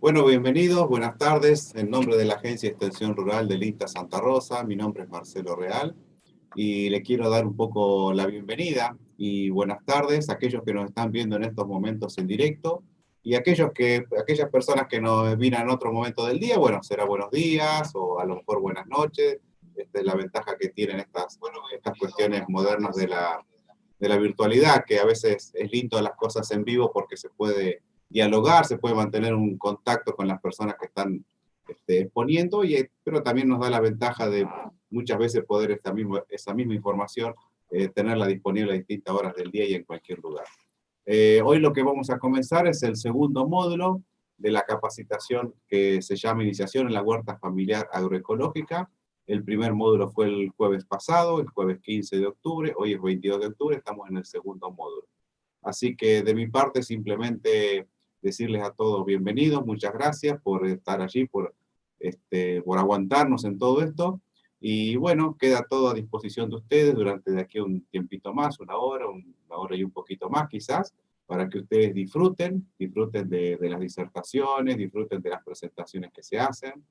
Bueno, bienvenidos, buenas tardes. En nombre de la Agencia de Extensión Rural del INTA Santa Rosa, mi nombre es Marcelo Real y le quiero dar un poco la bienvenida y buenas tardes a aquellos que nos están viendo en estos momentos en directo y aquellas personas que nos miran en otro momento del día, bueno, será buenos días o a lo mejor buenas noches. Esta es la ventaja que tienen estas cuestiones modernas de la virtualidad, que a veces es lindo las cosas en vivo porque se puede dialogar, se puede mantener un contacto con las personas que están exponiendo, pero también nos da la ventaja de muchas veces poder esa misma información tenerla disponible a distintas horas del día y en cualquier lugar. Hoy lo que vamos a comenzar es el segundo módulo de la capacitación que se llama Iniciación en la Huerta Familiar Agroecológica. El primer módulo fue el jueves pasado, el jueves 15 de octubre, hoy es 22 de octubre, estamos en el segundo módulo. Así que de mi parte simplemente decirles a todos bienvenidos, muchas gracias por estar allí, por aguantarnos en todo esto. Y bueno, queda todo a disposición de ustedes durante de aquí un tiempito más, una hora y un poquito más quizás, para que ustedes disfruten de las disertaciones, disfruten de las presentaciones que se hacen.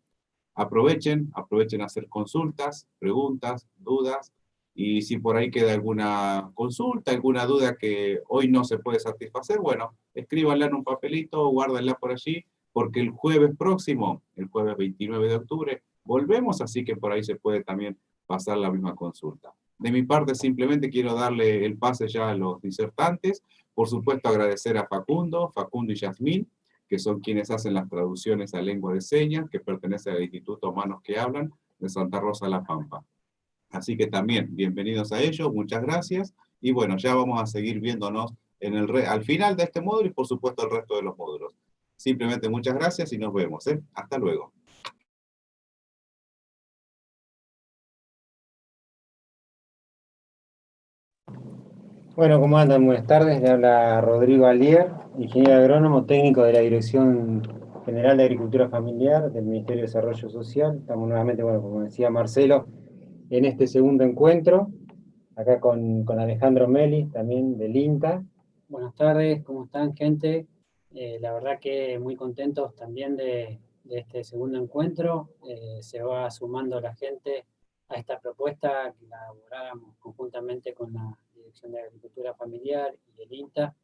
Aprovechen a hacer consultas, preguntas, dudas, y si por ahí queda alguna consulta, alguna duda que hoy no se puede satisfacer, bueno, escríbanla en un papelito, guárdenla por allí, porque el jueves próximo, el jueves 29 de octubre, volvemos, así que por ahí se puede también pasar la misma consulta. De mi parte, simplemente quiero darle el pase ya a los disertantes. Por supuesto, agradecer a Facundo y Yasmín, que son quienes hacen las traducciones a lengua de señas, que pertenece al Instituto Manos que Hablan de Santa Rosa La Pampa. Así que también, bienvenidos a ellos, muchas gracias, y bueno, ya vamos a seguir viéndonos al final de este módulo y por supuesto el resto de los módulos. Simplemente muchas gracias y nos vemos, ¿eh? Hasta luego. Bueno, ¿cómo andan? Buenas tardes. Le habla Rodrigo Alier, ingeniero agrónomo, técnico de la Dirección General de Agricultura Familiar del Ministerio de Desarrollo Social. Estamos nuevamente, bueno, como decía Marcelo, en este segundo encuentro, acá con Alejandro Melis, también del INTA. Buenas tardes, ¿cómo están, gente? La verdad que muy contentos también de este segundo encuentro. Se va sumando la gente a esta propuesta que la elaboramos conjuntamente con la Dirección de Agricultura Familiar y el INTA.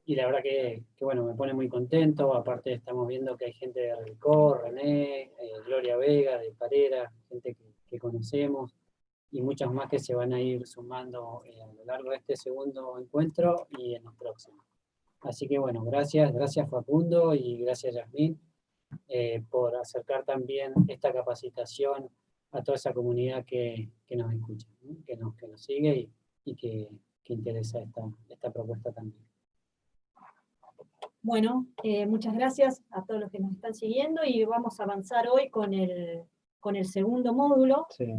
Y la verdad que bueno, me pone muy contento. Aparte estamos viendo que hay gente de Relicó, René, Gloria Vega, de Parera, gente que conocemos, y muchas más que se van a ir sumando a lo largo de este segundo encuentro y en los próximos. Así que bueno, gracias Facundo y gracias Yasmín por acercar también esta capacitación a toda esa comunidad que nos escucha, ¿no? que nos sigue y que interesa esta propuesta también. Bueno, muchas gracias a todos los que nos están siguiendo y vamos a avanzar hoy con el segundo módulo. Sí,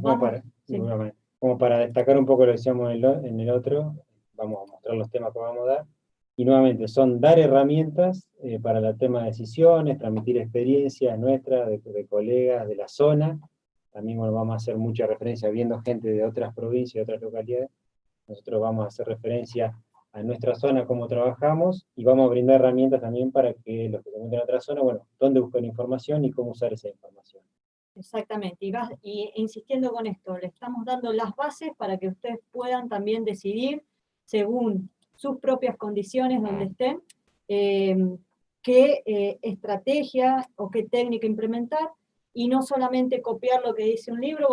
como para destacar un poco lo que decíamos en el otro, vamos a mostrar los temas que vamos a dar. Y nuevamente, son dar herramientas para la toma de decisiones, transmitir experiencias nuestras, de colegas de la zona. También bueno, vamos a hacer mucha referencia, viendo gente de otras provincias, de otras localidades. Nosotros vamos a hacer referencia a nuestra zona, cómo trabajamos, y vamos a brindar herramientas también para que los que se encuentran en otra zona, bueno, dónde buscar información y cómo usar esa información. Exactamente, y insistiendo con esto, le estamos dando las bases para que ustedes puedan también decidir, según sus propias condiciones donde estén, qué estrategia o qué técnica implementar, y no solamente copiar lo que dice un libro,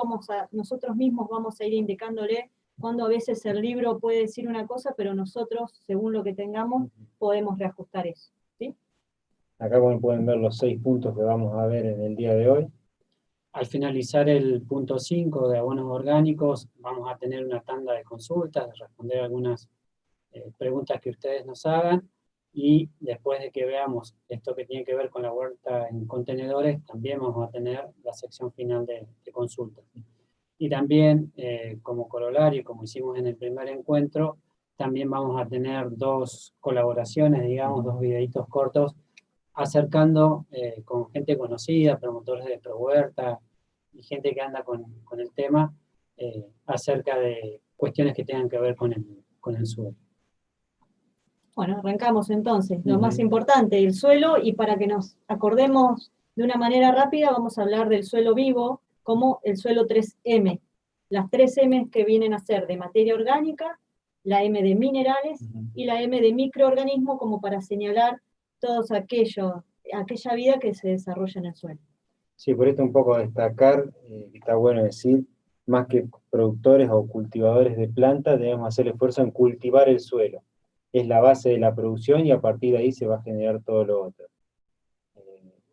nosotros mismos vamos a ir indicándole cuando a veces el libro puede decir una cosa, pero nosotros, según lo que tengamos, podemos reajustar eso, ¿sí? Acá como pueden ver los 6 puntos que vamos a ver en el día de hoy. Al finalizar el punto 5 de abonos orgánicos, vamos a tener una tanda de consultas, de responder algunas preguntas que ustedes nos hagan, y después de que veamos esto que tiene que ver con la huerta en contenedores, también vamos a tener la sección final de consultas. Y también, como corolario, como hicimos en el primer encuentro, también vamos a tener 2 colaboraciones, digamos, 2 videitos cortos, acercando con gente conocida, promotores de ProHuerta y gente que anda con el tema, acerca de cuestiones que tengan que ver con el suelo. Bueno, arrancamos entonces. Lo más importante, el suelo, y para que nos acordemos de una manera rápida, vamos a hablar del suelo vivo como el suelo 3M. Las 3 M que vienen a ser de materia orgánica, la M de minerales y la M de microorganismo, como para señalar todos aquella vida que se desarrolla en el suelo. Sí, por esto un poco destacar, está bueno decir, más que productores o cultivadores de plantas, debemos hacer el esfuerzo en cultivar el suelo. Es la base de la producción y a partir de ahí se va a generar todo lo otro.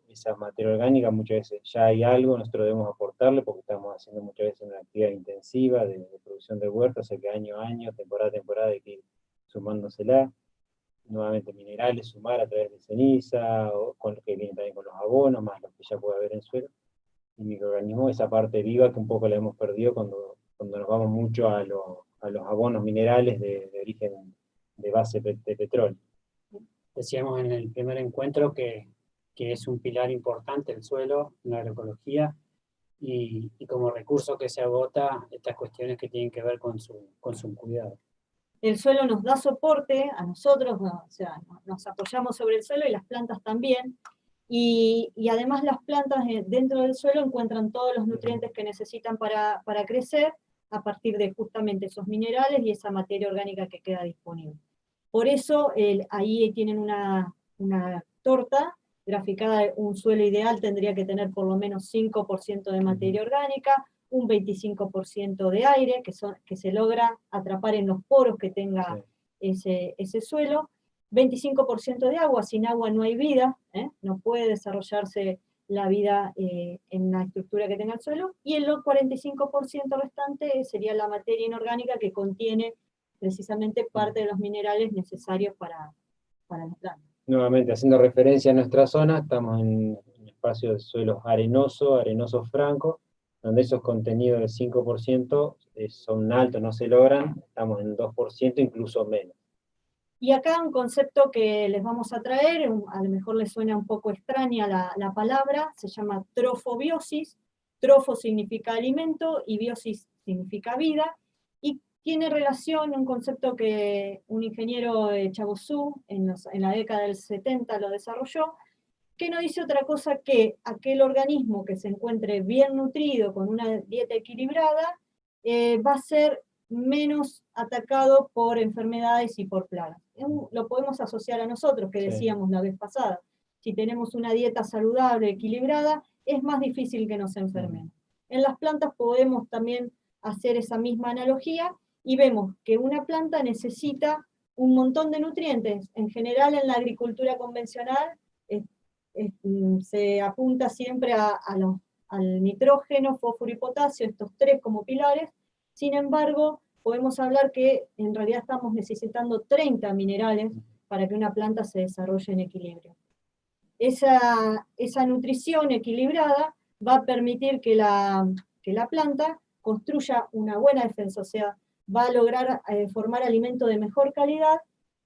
Esa materia orgánica muchas veces ya hay algo, nosotros debemos aportarle porque estamos haciendo muchas veces una actividad intensiva de producción de huertos, o sea que año a año, temporada a temporada hay que ir sumándosela. Nuevamente minerales, sumar a través de ceniza, o con lo que viene también con los abonos, más los que ya puede haber en suelo. Y microorganismos, esa parte viva que un poco la hemos perdido cuando nos vamos mucho a los abonos minerales de origen de base de petróleo. Decíamos en el primer encuentro que es un pilar importante el suelo en la agroecología y como recurso que se agota estas cuestiones que tienen que ver con su cuidado. El suelo nos da soporte a nosotros, o sea, nos apoyamos sobre el suelo y las plantas también, y además las plantas dentro del suelo encuentran todos los nutrientes que necesitan para crecer a partir de justamente esos minerales y esa materia orgánica que queda disponible. Por eso ahí tienen una torta graficada. Un suelo ideal tendría que tener por lo menos 5% de materia orgánica, un 25% de aire que se logra atrapar en los poros que tenga ese suelo, 25% de agua. Sin agua no hay vida, no puede desarrollarse la vida en la estructura que tenga el suelo, y el 45% restante sería la materia inorgánica que contiene precisamente parte de los minerales necesarios para las plantas. Nuevamente, haciendo referencia a nuestra zona, estamos en un espacio de suelos arenoso franco, donde esos contenidos del 5% son altos, no se logran, estamos en 2%, incluso menos. Y acá un concepto que les vamos a traer, a lo mejor les suena un poco extraña la palabra, se llama trofobiosis. Trofo significa alimento y biosis significa vida, y tiene relación, un concepto que un ingeniero de Chavozú en la década del 70 lo desarrolló, que no dice otra cosa que aquel organismo que se encuentre bien nutrido, con una dieta equilibrada, va a ser menos atacado por enfermedades y por plagas. Lo podemos asociar a nosotros, que decíamos la vez pasada. Si tenemos una dieta saludable, equilibrada, es más difícil que nos enfermemos. En las plantas podemos también hacer esa misma analogía, y vemos que una planta necesita un montón de nutrientes. En general, en la agricultura convencional, se apunta siempre al nitrógeno, fósforo y potasio, estos tres como pilares. Sin embargo, podemos hablar que en realidad estamos necesitando 30 minerales para que una planta se desarrolle en equilibrio. Esa nutrición equilibrada va a permitir que la planta construya una buena defensa, o sea, va a lograr formar alimento de mejor calidad,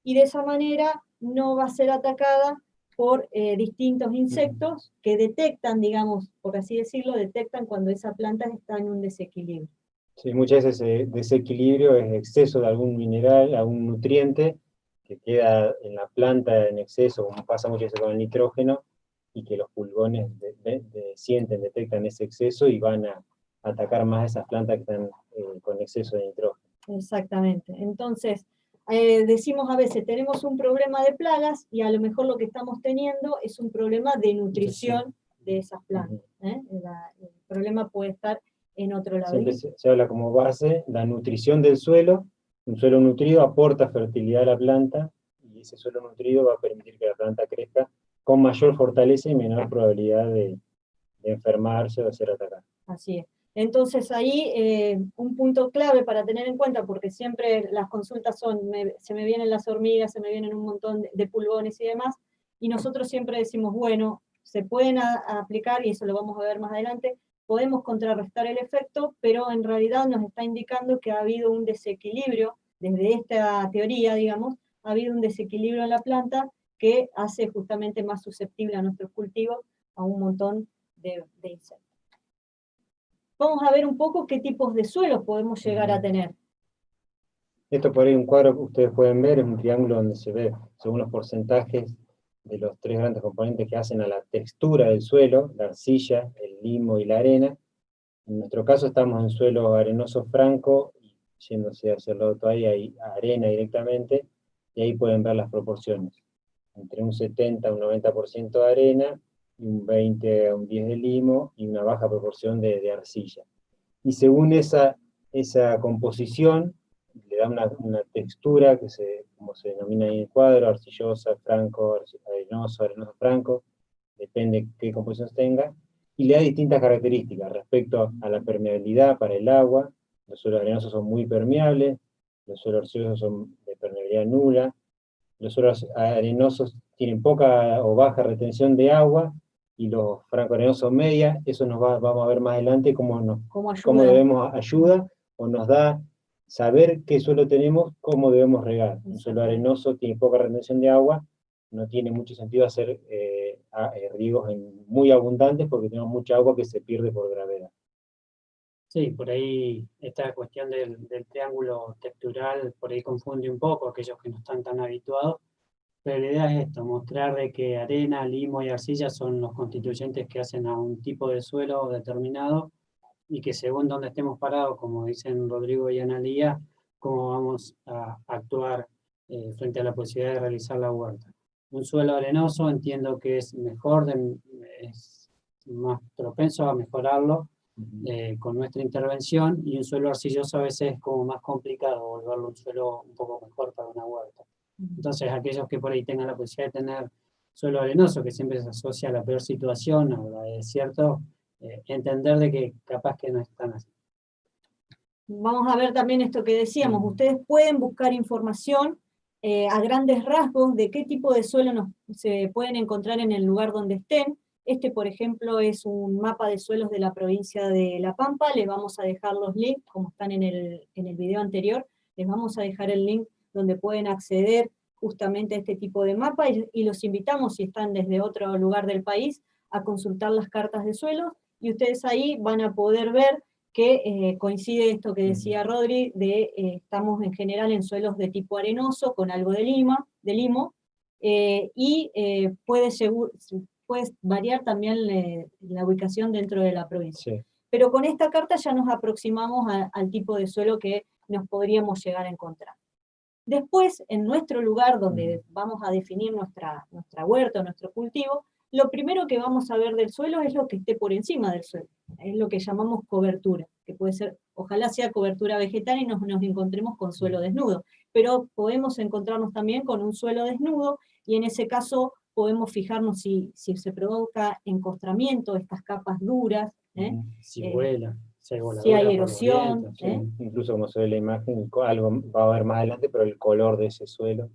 y de esa manera no va a ser atacada por distintos insectos que detectan, digamos, por así decirlo, detectan cuando esa planta está en un desequilibrio. Sí, muchas veces ese desequilibrio es exceso de algún mineral, algún nutriente, que queda en la planta en exceso, como pasa muchas veces con el nitrógeno, y que los pulgones detectan ese exceso y van a atacar más a esas plantas que están con exceso de nitrógeno. Exactamente. Entonces, decimos a veces, tenemos un problema de plagas, y a lo mejor lo que estamos teniendo es un problema de nutrición de esas plantas. El problema puede estar en otro lado. Siempre se habla como base la nutrición del suelo. Un suelo nutrido aporta fertilidad a la planta, y ese suelo nutrido va a permitir que la planta crezca con mayor fortaleza y menor probabilidad de enfermarse o de ser atacada. Así es. Entonces ahí un punto clave para tener en cuenta, porque siempre las consultas son, se me vienen las hormigas, se me vienen un montón de pulgones y demás, y nosotros siempre decimos, bueno, se pueden aplicar, y eso lo vamos a ver más adelante, podemos contrarrestar el efecto, pero en realidad nos está indicando que ha habido un desequilibrio, desde esta teoría, digamos, ha habido un desequilibrio en la planta que hace justamente más susceptible a nuestros cultivos a un montón de insectos. Vamos a ver un poco qué tipos de suelos podemos llegar a tener. Esto por ahí un cuadro que ustedes pueden ver, es un triángulo donde se ve, según los porcentajes de los tres grandes componentes que hacen a la textura del suelo, la arcilla, el limo y la arena. En nuestro caso estamos en suelo arenoso franco, y yéndose hacia el lado todavía hay arena directamente, y ahí pueden ver las proporciones. Entre un 70 a un 90% de arena, y un 20 a un 10 de limo, y una baja proporción de arcilla. Y según esa composición, le da una textura, como se denomina ahí en el cuadro, arcillosa, franco, arenoso franco, depende qué composición tenga, y le da distintas características respecto a la permeabilidad para el agua. Los suelos arenosos son muy permeables, los suelos arcillosos son de permeabilidad nula, los suelos arenosos tienen poca o baja retención de agua, y los franco-arenosos media, eso vamos a ver más adelante cómo debemos ayuda, o nos da saber qué suelo tenemos, cómo debemos regar. Un suelo arenoso tiene poca retención de agua, no tiene mucho sentido hacer riegos muy abundantes, porque tenemos mucha agua que se pierde por gravedad. Sí, por ahí esta cuestión del triángulo textural, por ahí confunde un poco a aquellos que no están tan habituados, pero la idea es esto, mostrar de que arena, limo y arcilla son los constituyentes que hacen a un tipo de suelo determinado, y que según donde estemos parados, como dicen Rodrigo y Analía, cómo vamos a actuar frente a la posibilidad de realizar la huerta. Un suelo arenoso entiendo que es mejor, es más propenso a mejorarlo con nuestra intervención, y un suelo arcilloso a veces es como más complicado volverlo un suelo un poco mejor para una huerta. Entonces aquellos que por ahí tengan la posibilidad de tener suelo arenoso, que siempre se asocia a la peor situación, a la de desierto, entender de que capaz que no es tan así. Vamos a ver también esto que decíamos, ustedes pueden buscar información a grandes rasgos de qué tipo de suelo se pueden encontrar en el lugar donde estén. Este, por ejemplo, es un mapa de suelos de la provincia de La Pampa. Les vamos a dejar los links, como están en el video anterior, les vamos a dejar el link donde pueden acceder justamente a este tipo de mapa, y los invitamos, si están desde otro lugar del país, a consultar las cartas de suelos, y ustedes ahí van a poder ver que coincide esto que decía Rodri, estamos en general en suelos de tipo arenoso, con algo de limo, y puedes variar también la ubicación dentro de la provincia. Sí. Pero con esta carta ya nos aproximamos al tipo de suelo que nos podríamos llegar a encontrar. Después, en nuestro lugar donde vamos a definir nuestra huerta, nuestro cultivo, lo primero que vamos a ver del suelo es lo que esté por encima del suelo. Es lo que llamamos cobertura, que puede ser, ojalá sea cobertura vegetal y nos encontremos con suelo desnudo, pero podemos encontrarnos también con un suelo desnudo, y en ese caso podemos fijarnos si se provoca encostramiento, estas capas duras. Si vuela. Si hay erosión. Incluso como se ve en la imagen, algo va a ver más adelante, pero el color de ese suelo,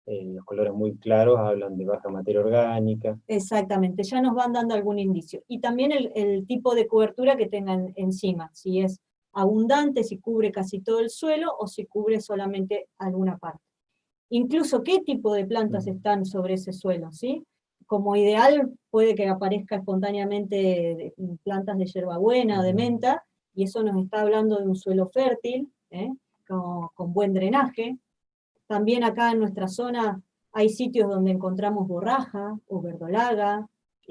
los colores muy claros hablan de baja materia orgánica. Exactamente, ya nos van dando algún indicio. Y también el tipo de cobertura que tengan encima, si es abundante, si cubre casi todo el suelo, o si cubre solamente alguna parte. Incluso qué tipo de plantas están sobre ese suelo, ¿sí? Como ideal puede que aparezca espontáneamente plantas de hierbabuena o de menta, y eso nos está hablando de un suelo fértil, con buen drenaje. También acá en nuestra zona hay sitios donde encontramos borraja o verdolaga,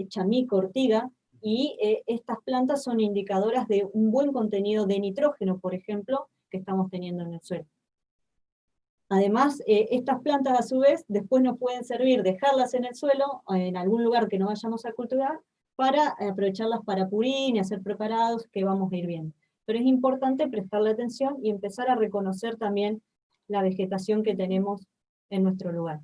chamico, ortiga, y estas plantas son indicadoras de un buen contenido de nitrógeno, por ejemplo, que estamos teniendo en el suelo. Además, estas plantas a su vez después nos pueden servir dejarlas en el suelo, en algún lugar que no vayamos a cultivar, para aprovecharlas para purín y hacer preparados que vamos a ir viendo. Pero es importante prestarle atención y empezar a reconocer también la vegetación que tenemos en nuestro lugar.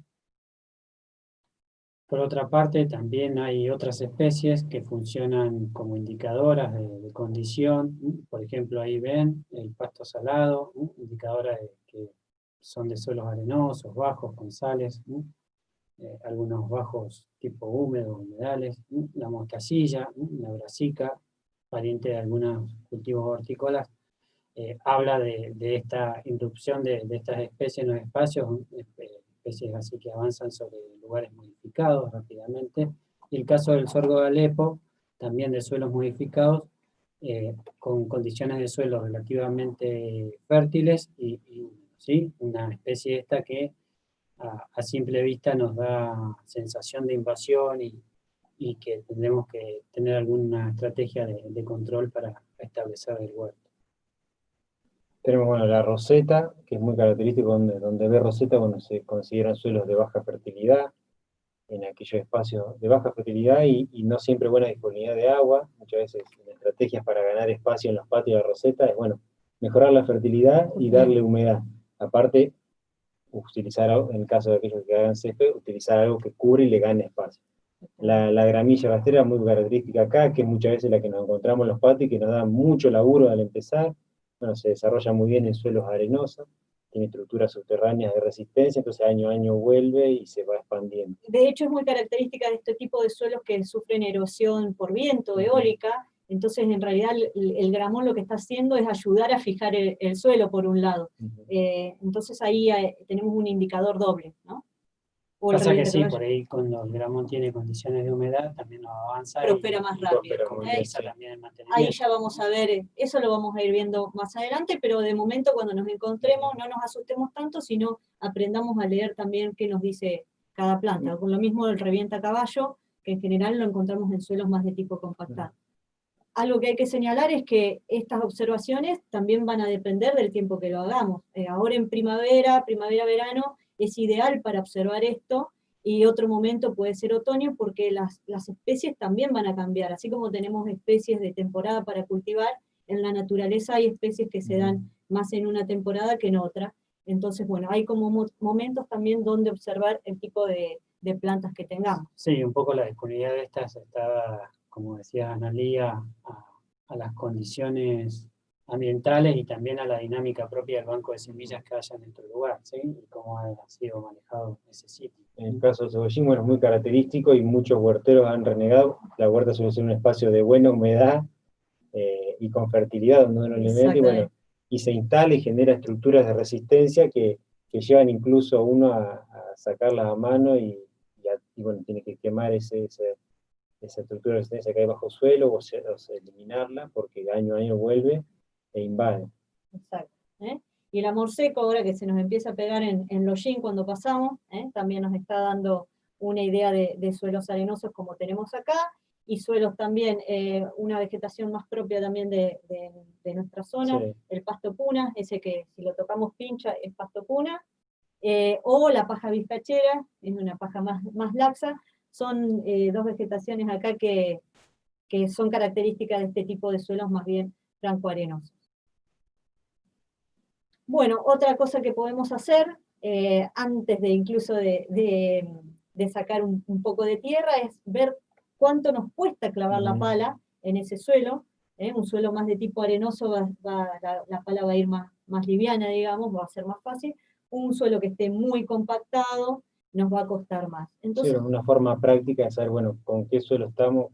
Por otra parte, también hay otras especies que funcionan como indicadoras de condición. Por ejemplo, ahí ven el pasto salado, indicadora de que son de suelos arenosos, bajos, con sales, algunos bajos tipo húmedos, humedales, la mostacilla, la brassica, pariente de algunos cultivos hortícolas, habla de esta irrupción de estas especies en los espacios, especies así que avanzan sobre lugares modificados rápidamente. Y el caso del sorgo de Alepo, también de suelos modificados, con condiciones de suelo relativamente fértiles y húmedos. ¿sí? Una especie esta que a simple vista nos da sensación de invasión y que tendremos que tener alguna estrategia de control para establecer el huerto. Tenemos, bueno, la roseta, que es muy característico, donde ve roseta, bueno, se consideran suelos de baja fertilidad, en aquellos espacios de baja fertilidad y no siempre buena disponibilidad de agua. Muchas veces estrategias para ganar espacio en los patios de roseta es, bueno, mejorar la fertilidad y darle humedad. Aparte, utilizar, en el caso de aquellos que hagan césped, utilizar algo que cubre y le gane espacio. La gramilla rastera, muy característica acá, que es muchas veces la que nos encontramos en los patios y que nos da mucho laburo al empezar. Bueno, se desarrolla muy bien en suelos arenosos, tiene estructuras subterráneas de resistencia, entonces año a año vuelve y se va expandiendo. De hecho, es muy característica de este tipo de suelos que sufren erosión por viento, eólica, entonces en realidad el gramón lo que está haciendo es ayudar a fijar el suelo por un lado. Entonces ahí tenemos un indicador doble, ¿no? O Pasa que sí, por ahí cuando el gramón tiene condiciones de humedad también nos avanza prospera más rápido. También el mantenimiento. Ahí ya vamos a ver, eso lo vamos a ir viendo más adelante, pero de momento cuando nos encontremos no nos asustemos tanto, sino aprendamos a leer también qué nos dice cada planta. Con lo mismo del revienta caballo, que en general lo encontramos en suelos más de tipo compactado. Algo que hay que señalar es que estas observaciones también van a depender del tiempo que lo hagamos. Ahora en primavera-verano, es ideal para observar esto, y otro momento puede ser otoño, porque las especies también van a cambiar. Así como tenemos especies de temporada para cultivar, en la naturaleza hay especies que se dan más en una temporada que en otra. Entonces, bueno, hay como momentos también donde observar el tipo de plantas que tengamos. Sí, un poco la disponibilidad de estas está, como decía Analía, a las condiciones ambientales y también a la dinámica propia del banco de semillas que haya en nuestro lugar, ¿sí? Y cómo ha sido manejado ese sitio. En el caso del cebollín, bueno, es muy característico y muchos huerteros han renegado. La huerta suele ser un espacio de buena humedad y con fertilidad, donde uno le mete, bueno, y se instala y genera estructuras de resistencia que llevan incluso a uno a sacarlas a mano y bueno, tiene que quemar esa estructura de resistencia que hay bajo suelo o eliminarla, porque año a año vuelve e invade. Exacto. Y el amor seco, ahora que se nos empieza a pegar en Lojín cuando pasamos, también nos está dando una idea de suelos arenosos como tenemos acá, y suelos también, una vegetación más propia también de nuestra zona, sí. El pasto puna, ese que si lo tocamos pincha es pasto puna, o la paja vizcachera, es una paja más laxa. Son dos vegetaciones acá que son características de este tipo de suelos más bien francoarenosos. Bueno, otra cosa que podemos hacer, antes de incluso de sacar un poco de tierra, es ver cuánto nos cuesta clavar la pala en ese suelo. Un suelo más de tipo arenoso, la pala va a ir más liviana, digamos, va a ser más fácil. Un suelo que esté muy compactado nos va a costar más. Entonces, sí, una forma práctica de saber, bueno, con qué suelo estamos.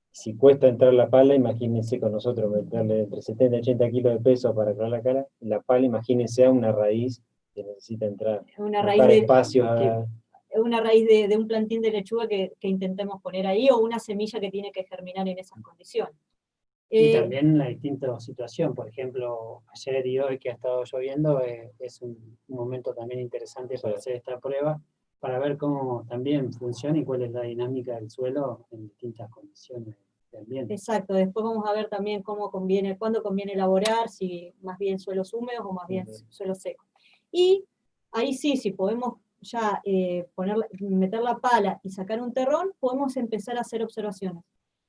Si cuesta entrar la pala, imagínense con nosotros meterle entre 70 y 80 kilos de peso para clavar la cara, la pala, imagínense a una raíz que necesita entrar, una raíz espacio de un plantín de lechuga que intentemos poner ahí, o una semilla que tiene que germinar en esas condiciones. Y también la distinta situación, por ejemplo, ayer y hoy que ha estado lloviendo, es un momento también interesante para hacer esta prueba, para ver cómo también funciona y cuál es la dinámica del suelo en distintas condiciones de ambiente. Exacto, después vamos a ver también cuándo conviene elaborar, si más bien suelos húmedos o más bien suelos secos. Y ahí sí, si podemos ya meter la pala y sacar un terrón, podemos empezar a hacer observaciones.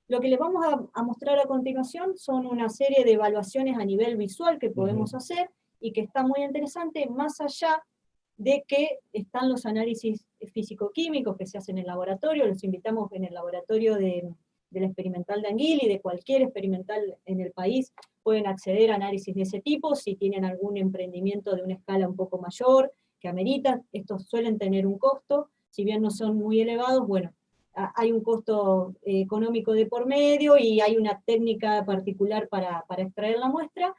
Lo que les vamos a mostrar a continuación son una serie de evaluaciones a nivel visual que podemos hacer, y que está muy interesante, más allá de que están los análisis físico-químicos que se hacen en el laboratorio. Los invitamos en el laboratorio de la experimental de Anguil y de cualquier experimental en el país, pueden acceder a análisis de ese tipo, si tienen algún emprendimiento de una escala un poco mayor, que amerita. Estos suelen tener un costo, si bien no son muy elevados, bueno, hay un costo económico de por medio, y hay una técnica particular para extraer la muestra,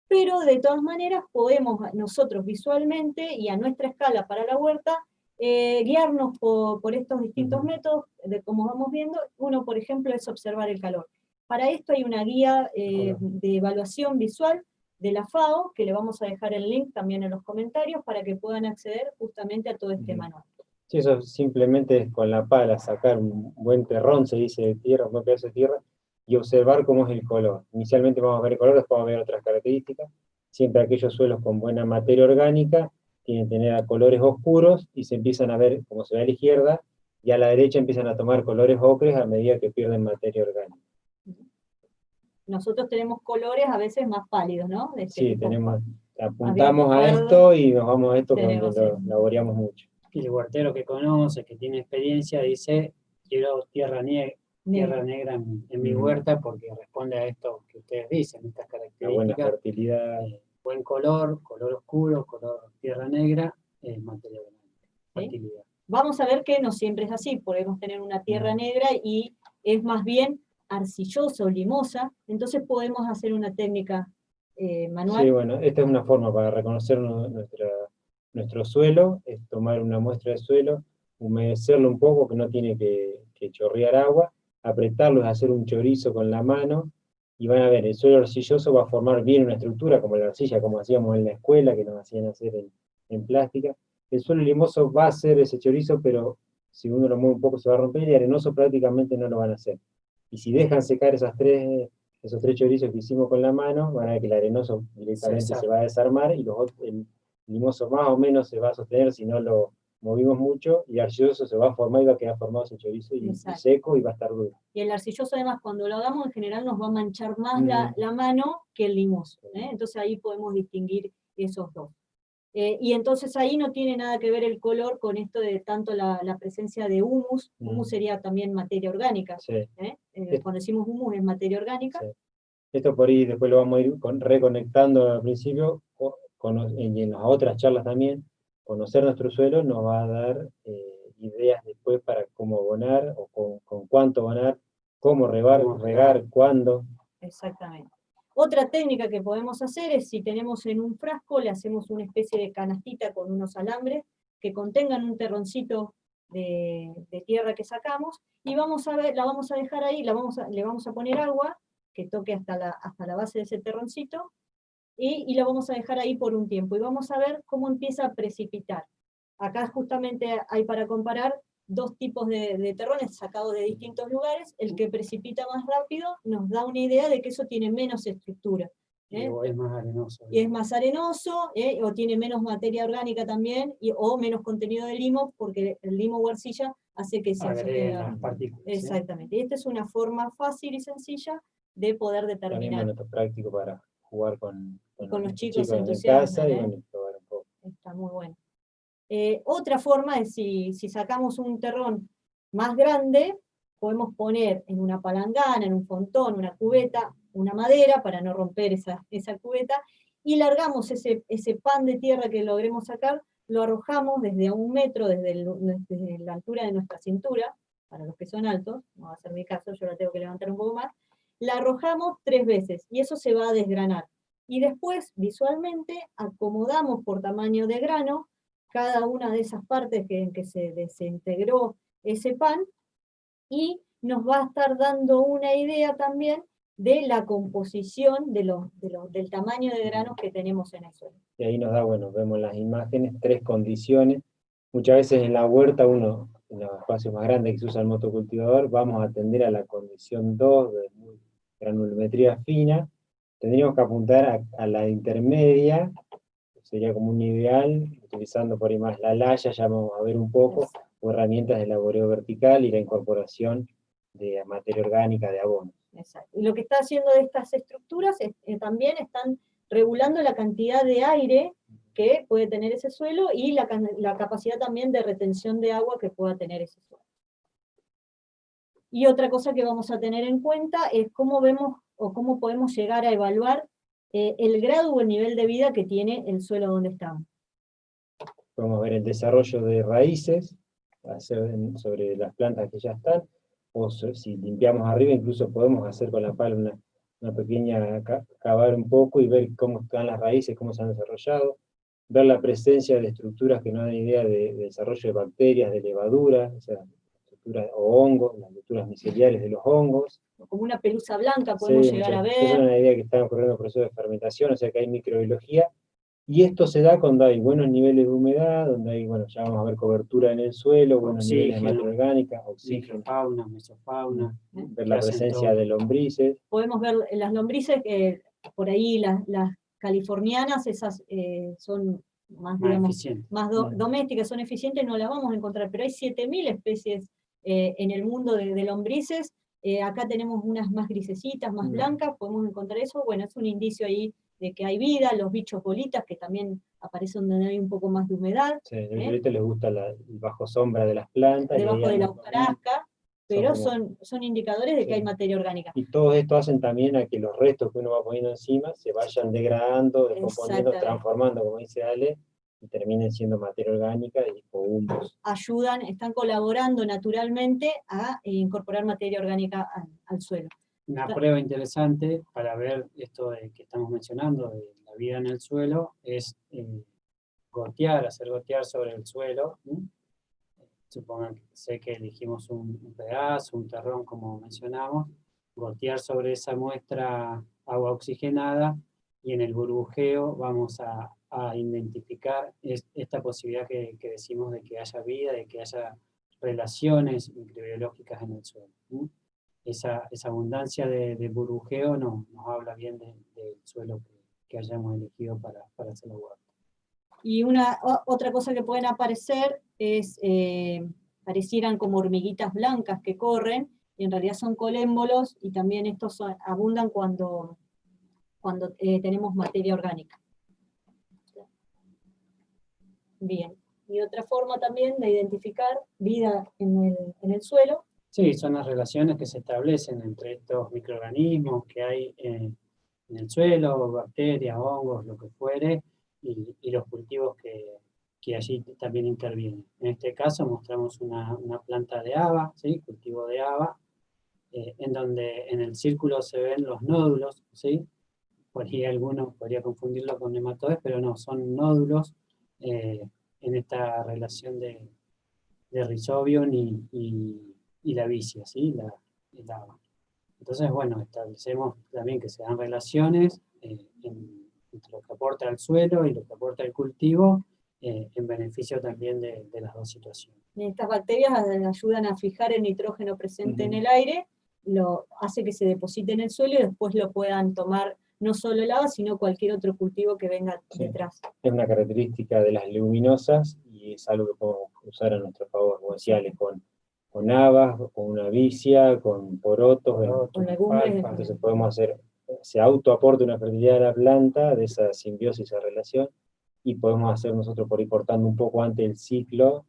pero de todas maneras podemos nosotros visualmente, y a nuestra escala para la huerta, guiarnos por estos distintos métodos, de como vamos viendo. Uno, por ejemplo, es observar el calor. Para esto hay una guía de evaluación visual, de la FAO, que le vamos a dejar el link también en los comentarios para que puedan acceder justamente a todo este manual. Sí, eso simplemente es con la pala sacar un buen terrón, se dice, de tierra, un buen pedazo de tierra, y observar cómo es el color. Inicialmente vamos a ver el color, después vamos a ver otras características. Siempre aquellos suelos con buena materia orgánica tienen que tener a colores oscuros, y se empiezan a ver, como se ve a la izquierda, y a la derecha empiezan a tomar colores ocres a medida que pierden materia orgánica. Nosotros tenemos colores a veces más pálidos, ¿no? De este Sí, tipo. apuntamos a Habíamos esto y nos vamos a esto tenemos cuando lo laboreamos mucho. Y el huertero que conoce, que tiene experiencia, dice, quiero tierra negra en mi huerta porque responde a esto que ustedes dicen, estas La buena características. fertilidad. Buen color, color oscuro, color tierra negra, materia orgánica, fertilidad. Vamos a ver que no siempre es así, podemos tener una tierra negra y es más bien arcillosa o limosa, entonces podemos hacer una técnica manual. Sí, bueno, esta es una forma para reconocer nuestro suelo, es tomar una muestra de suelo, humedecerlo un poco, que no tiene que chorrear agua, apretarlo, es hacer un chorizo con la mano, y van a ver, el suelo arcilloso va a formar bien una estructura, como la arcilla, como hacíamos en la escuela, que nos hacían hacer en plástica. El suelo limoso va a hacer ese chorizo, pero si uno lo mueve un poco se va a romper, y arenoso prácticamente no lo van a hacer. Y si dejan secar esos tres chorizos que hicimos con la mano, van a ver que el arenoso directamente se va a desarmar, y el limoso más o menos se va a sostener si no lo movimos mucho, y el arcilloso se va a formar y va a quedar formado ese chorizo y seco y va a estar duro. Y el arcilloso además cuando lo hagamos en general nos va a manchar más la mano que el limoso, entonces ahí podemos distinguir esos dos. Y entonces ahí no tiene nada que ver el color con esto de tanto la presencia de humus. Humus sería también materia orgánica. Sí. Cuando decimos humus es materia orgánica. Sí. Esto por ahí después lo vamos a ir reconectando al principio, y en las otras charlas también. Conocer nuestro suelo nos va a dar ideas después para cómo abonar, o con cuánto abonar, cómo regar, cuándo. Exactamente. Otra técnica que podemos hacer es, si tenemos en un frasco, le hacemos una especie de canastita con unos alambres que contengan un terroncito de tierra que sacamos, y la vamos a dejar ahí, le vamos a poner agua que toque hasta la base de ese terroncito, y la vamos a dejar ahí por un tiempo, y vamos a ver cómo empieza a precipitar. Acá justamente hay para comparar dos tipos de terrones sacados de distintos lugares. El que precipita más rápido nos da una idea de que eso tiene menos estructura. O es más arenoso. Y es más arenoso, o tiene menos materia orgánica también, o menos contenido de limo, porque el limo o arcilla hace que se agregue las partículas. Exactamente. Y esta es una forma fácil y sencilla de poder determinar. También es práctico para jugar con los chicos en casa, y bueno, probar un poco. Está muy bueno. Otra forma es, si sacamos un terrón más grande, podemos poner en una palangana, en un fontón, una cubeta, una madera para no romper esa cubeta, y largamos ese pan de tierra que logremos sacar, lo arrojamos desde a 1 metro, desde la altura de nuestra cintura, para los que son altos, no va a ser mi caso, yo la tengo que levantar un poco más, la arrojamos 3 veces, y eso se va a desgranar. Y después, visualmente, acomodamos por tamaño de grano cada una de esas partes en que se desintegró ese pan, y nos va a estar dando una idea también de la composición del tamaño de granos que tenemos en el suelo. Y ahí nos da, bueno, vemos las imágenes, 3 condiciones. Muchas veces en la huerta, en los espacios más grandes que se usa el motocultivador, vamos a atender a la condición 2, de granulometría fina. Tendríamos que apuntar a la intermedia, sería como un ideal, utilizando por ahí más la laya, ya vamos a ver un poco, o herramientas de laboreo vertical y la incorporación de materia orgánica, de abono. Exacto. Y lo que está haciendo de estas estructuras también están regulando la cantidad de aire que puede tener ese suelo, y la capacidad también de retención de agua que pueda tener ese suelo. Y otra cosa que vamos a tener en cuenta es cómo vemos o cómo podemos llegar a evaluar el grado o el nivel de vida que tiene el suelo donde estamos. Podemos ver el desarrollo de raíces sobre las plantas que ya están, o si limpiamos arriba, incluso podemos hacer con la pala una pequeña, cavar un poco y ver cómo están las raíces, cómo se han desarrollado, ver la presencia de estructuras que nos dan idea de desarrollo de bacterias, de levaduras, o sea, estructuras estructuras o hongos, las estructuras miceliales de los hongos. Como una pelusa blanca podemos Sí, llegar a esa es ver. una idea que está ocurriendo en el proceso de fermentación, o sea que hay microbiología, y esto se da cuando hay buenos niveles de humedad, donde hay, bueno, ya vamos a ver cobertura en el suelo, buenos niveles de materia orgánica, oxígeno, microfauna, mesofauna. ver la presencia de lombrices. Podemos ver las lombrices, por ahí las californianas, esas son más, digamos, más domésticas, son eficientes, no las vamos a encontrar, pero hay 7000 especies en el mundo de lombrices. Acá tenemos unas más grisecitas, más blancas, podemos encontrar eso. Bueno, es un indicio ahí de que hay vida. Los bichos bolitas, que también aparecen donde hay un poco más de humedad. Sí, a los bolitas les gusta el bajo sombra de las plantas. Debajo de la hojarasca, pero son indicadores de que hay materia orgánica. Y todo esto hacen también a que los restos que uno va poniendo encima se vayan degradando, descomponiendo, transformando, como dice Ale, y terminen siendo materia orgánica o humus. Ayudan, están colaborando naturalmente a incorporar materia orgánica al suelo. Una prueba interesante para ver esto que estamos mencionando, de la vida en el suelo, es hacer gotear sobre el suelo. Supongan que sé que elegimos un pedazo, un terrón, como mencionamos, gotear sobre esa muestra agua oxigenada, y en el burbujeo vamos a identificar esta posibilidad que decimos de que haya vida, de que haya relaciones microbiológicas en el suelo. Esa abundancia de burbujeo nos habla bien del suelo que hayamos elegido para hacer la huerta. Y otra cosa que pueden aparecer es, parecieran como hormiguitas blancas que corren, y en realidad son colémbolos, y también estos abundan cuando tenemos materia orgánica. Bien, y otra forma también de identificar vida en el suelo. Sí, son las relaciones que se establecen entre estos microorganismos que hay en el suelo, bacterias, hongos, lo que fuere, y los cultivos que allí también intervienen. En este caso mostramos una planta de haba, ¿sí? Cultivo de haba, en donde en el círculo se ven los nódulos, ¿sí? Por ahí alguno podría confundirlo con nematodes, pero no, son nódulos en esta relación de Rhizobium y la vicia, ¿sí? El haba. Entonces, bueno, establecemos también que se dan relaciones entre lo que aporta el suelo y lo que aporta el cultivo, en beneficio también de las dos situaciones. Estas bacterias ayudan a fijar el nitrógeno presente en el aire, hace que se deposite en el suelo y después lo puedan tomar no solo el haba, sino cualquier otro cultivo que venga detrás. Es una característica de las leguminosas y es algo que podemos usar a nuestro favor, como decía Ale, con habas, con una vicia, con porotos, con legumbres. Entonces podemos se autoaporta una fertilidad de la planta, de esa simbiosis, esa relación, y podemos hacer nosotros por ir cortando un poco antes el ciclo,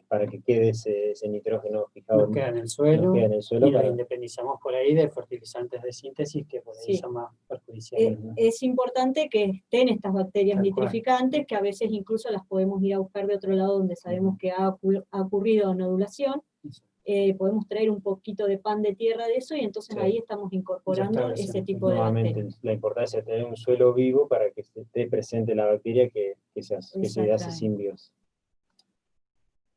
para que quede ese nitrógeno fijado. Nos queda en el suelo, y nos independizamos por ahí de fertilizantes de síntesis que por ahí son más perjudiciales. Es importante que estén estas bacterias nitrificantes, que a veces incluso las podemos ir a buscar de otro lado donde sabemos que ha ocurrido nodulación. Podemos traer un poquito de pan de tierra de eso, y entonces ahí estamos incorporando ese tipo de bacterias. La importancia de tener un suelo vivo para que esté presente la bacteria que se hace simbiosis.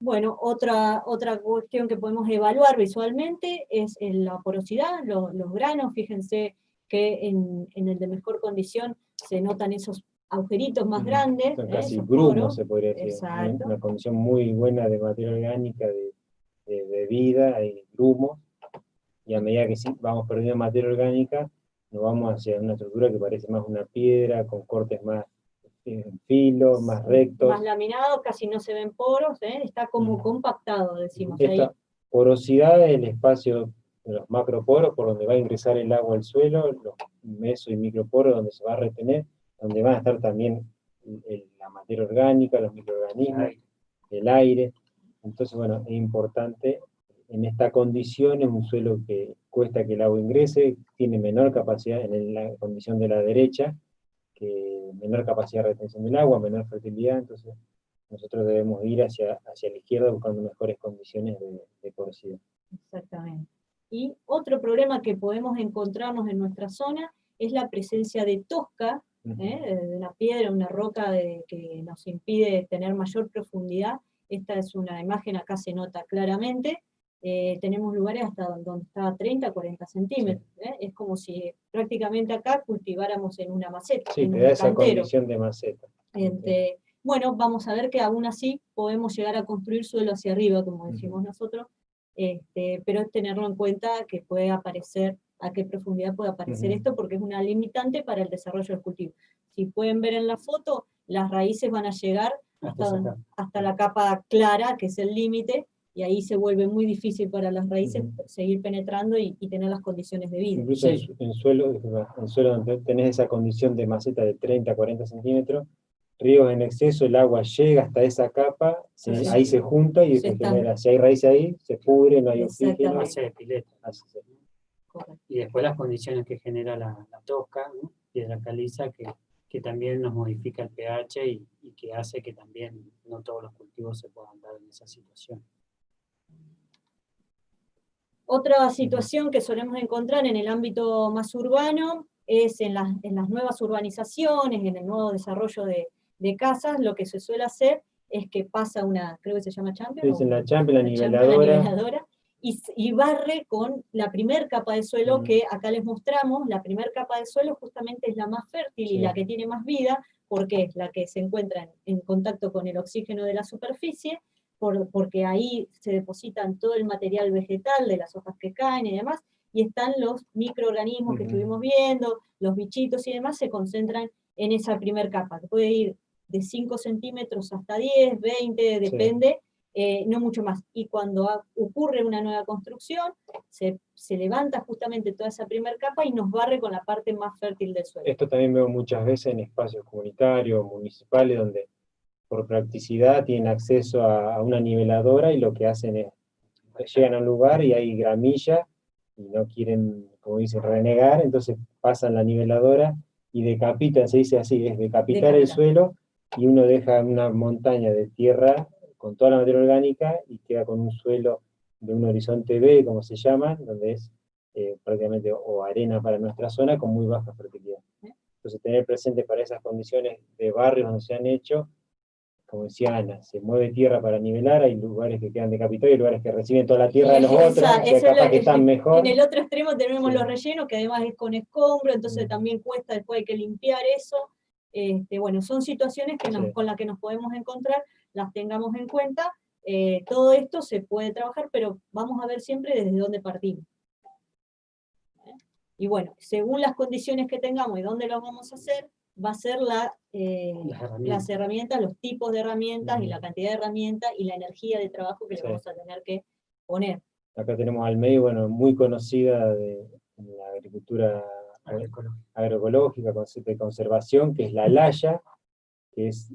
Bueno, otra cuestión que podemos evaluar visualmente es la porosidad, los granos. Fíjense que en el de mejor condición se notan esos agujeritos más grandes. Son casi grumos, se podría decir. Exacto. Una condición muy buena de materia orgánica, de vida, hay grumos, y a medida que vamos perdiendo materia orgánica, nos vamos hacia una estructura que parece más una piedra, con cortes más filos, más rectos. Más laminados, casi no se ven poros, está como compactado, decimos. Esta ahí. Porosidad es el espacio de los macroporos por donde va a ingresar el agua al suelo, los meso y microporos donde se va a retener, donde van a estar también la materia orgánica, los microorganismos, el aire. Entonces, bueno, es importante. En esta condición es un suelo que cuesta que el agua ingrese, tiene menor capacidad en la condición de la derecha, menor capacidad de retención del agua, menor fertilidad. Entonces nosotros debemos ir hacia la izquierda buscando mejores condiciones de porosidad. Exactamente. Y otro problema que podemos encontrarnos en nuestra zona es la presencia de tosca, de una piedra, una roca que nos impide tener mayor profundidad. Esta es una imagen, acá se nota claramente. tenemos lugares hasta donde está 30, 40 centímetros. Es como si prácticamente acá cultiváramos en una maceta. Sí, en te un da esa cantero. condición de maceta. Bueno, vamos a ver que aún así podemos llegar a construir suelo hacia arriba, como decimos nosotros, pero es tenerlo en cuenta que puede aparecer, a qué profundidad puede aparecer esto, porque es una limitante para el desarrollo del cultivo. Si pueden ver en la foto, las raíces van a llegar hasta la capa clara, que es el límite, y ahí se vuelve muy difícil para las raíces seguir penetrando y tener las condiciones de vida. Incluso en suelo donde tenés esa condición de maceta de 30, 40 centímetros, riegos en exceso, el agua llega hasta esa capa, ahí se junta y se genera, si hay raíz ahí, se pudre, no hay oxígeno. Hace pileta. Y después las condiciones que genera la tosca, ¿no? Piedra caliza, que también nos modifica el pH y que hace que también no todos los cultivos se puedan dar en esa situación. Otra situación que solemos encontrar en el ámbito más urbano es en las nuevas urbanizaciones, en el nuevo desarrollo de casas, lo que se suele hacer es que pasa una, creo que se llama champion, es en la champion, la niveladora, y barre con la primer capa de suelo que acá les mostramos. La primer capa de suelo justamente es la más fértil y la que tiene más vida, porque es la que se encuentra en contacto con el oxígeno de la superficie, porque ahí se depositan todo el material vegetal de las hojas que caen y demás, y están los microorganismos que estuvimos viendo, los bichitos y demás, se concentran en esa primer capa, que puede ir de 5 centímetros hasta 10, 20, depende, no mucho más. Y cuando ocurre una nueva construcción, se levanta justamente toda esa primer capa y nos barre con la parte más fértil del suelo. Esto también veo muchas veces en espacios comunitarios, municipales, donde por practicidad tienen acceso a una niveladora y lo que hacen es, llegan a un lugar y hay gramilla y no quieren, como dicen, renegar, entonces pasan la niveladora y decapitan, se dice así, es decapitar el suelo, y uno deja una montaña de tierra con toda la materia orgánica y queda con un suelo de un horizonte B, como se llama, donde es prácticamente o arena para nuestra zona con muy baja fertilidad. Entonces tener presente para esas condiciones de barrios donde se han hecho, como decía Ana, se mueve tierra para nivelar, hay lugares que quedan decapitados y lugares que reciben toda la tierra de los otros, que capaz que están mejor. En el otro extremo tenemos los rellenos, que además es con escombro, entonces también cuesta, después hay que limpiar eso. Bueno, son situaciones que con las que nos podemos encontrar, las tengamos en cuenta. Todo esto se puede trabajar, pero vamos a ver siempre desde dónde partimos. Y bueno, según las condiciones que tengamos y dónde lo vamos a hacer, va a ser las herramientas, los tipos de herramientas y la cantidad de herramientas y la energía de trabajo que le vamos a tener que poner. Acá tenemos al medio, bueno, muy conocida de la agricultura agroecológica, de conservación, que es la laya, que es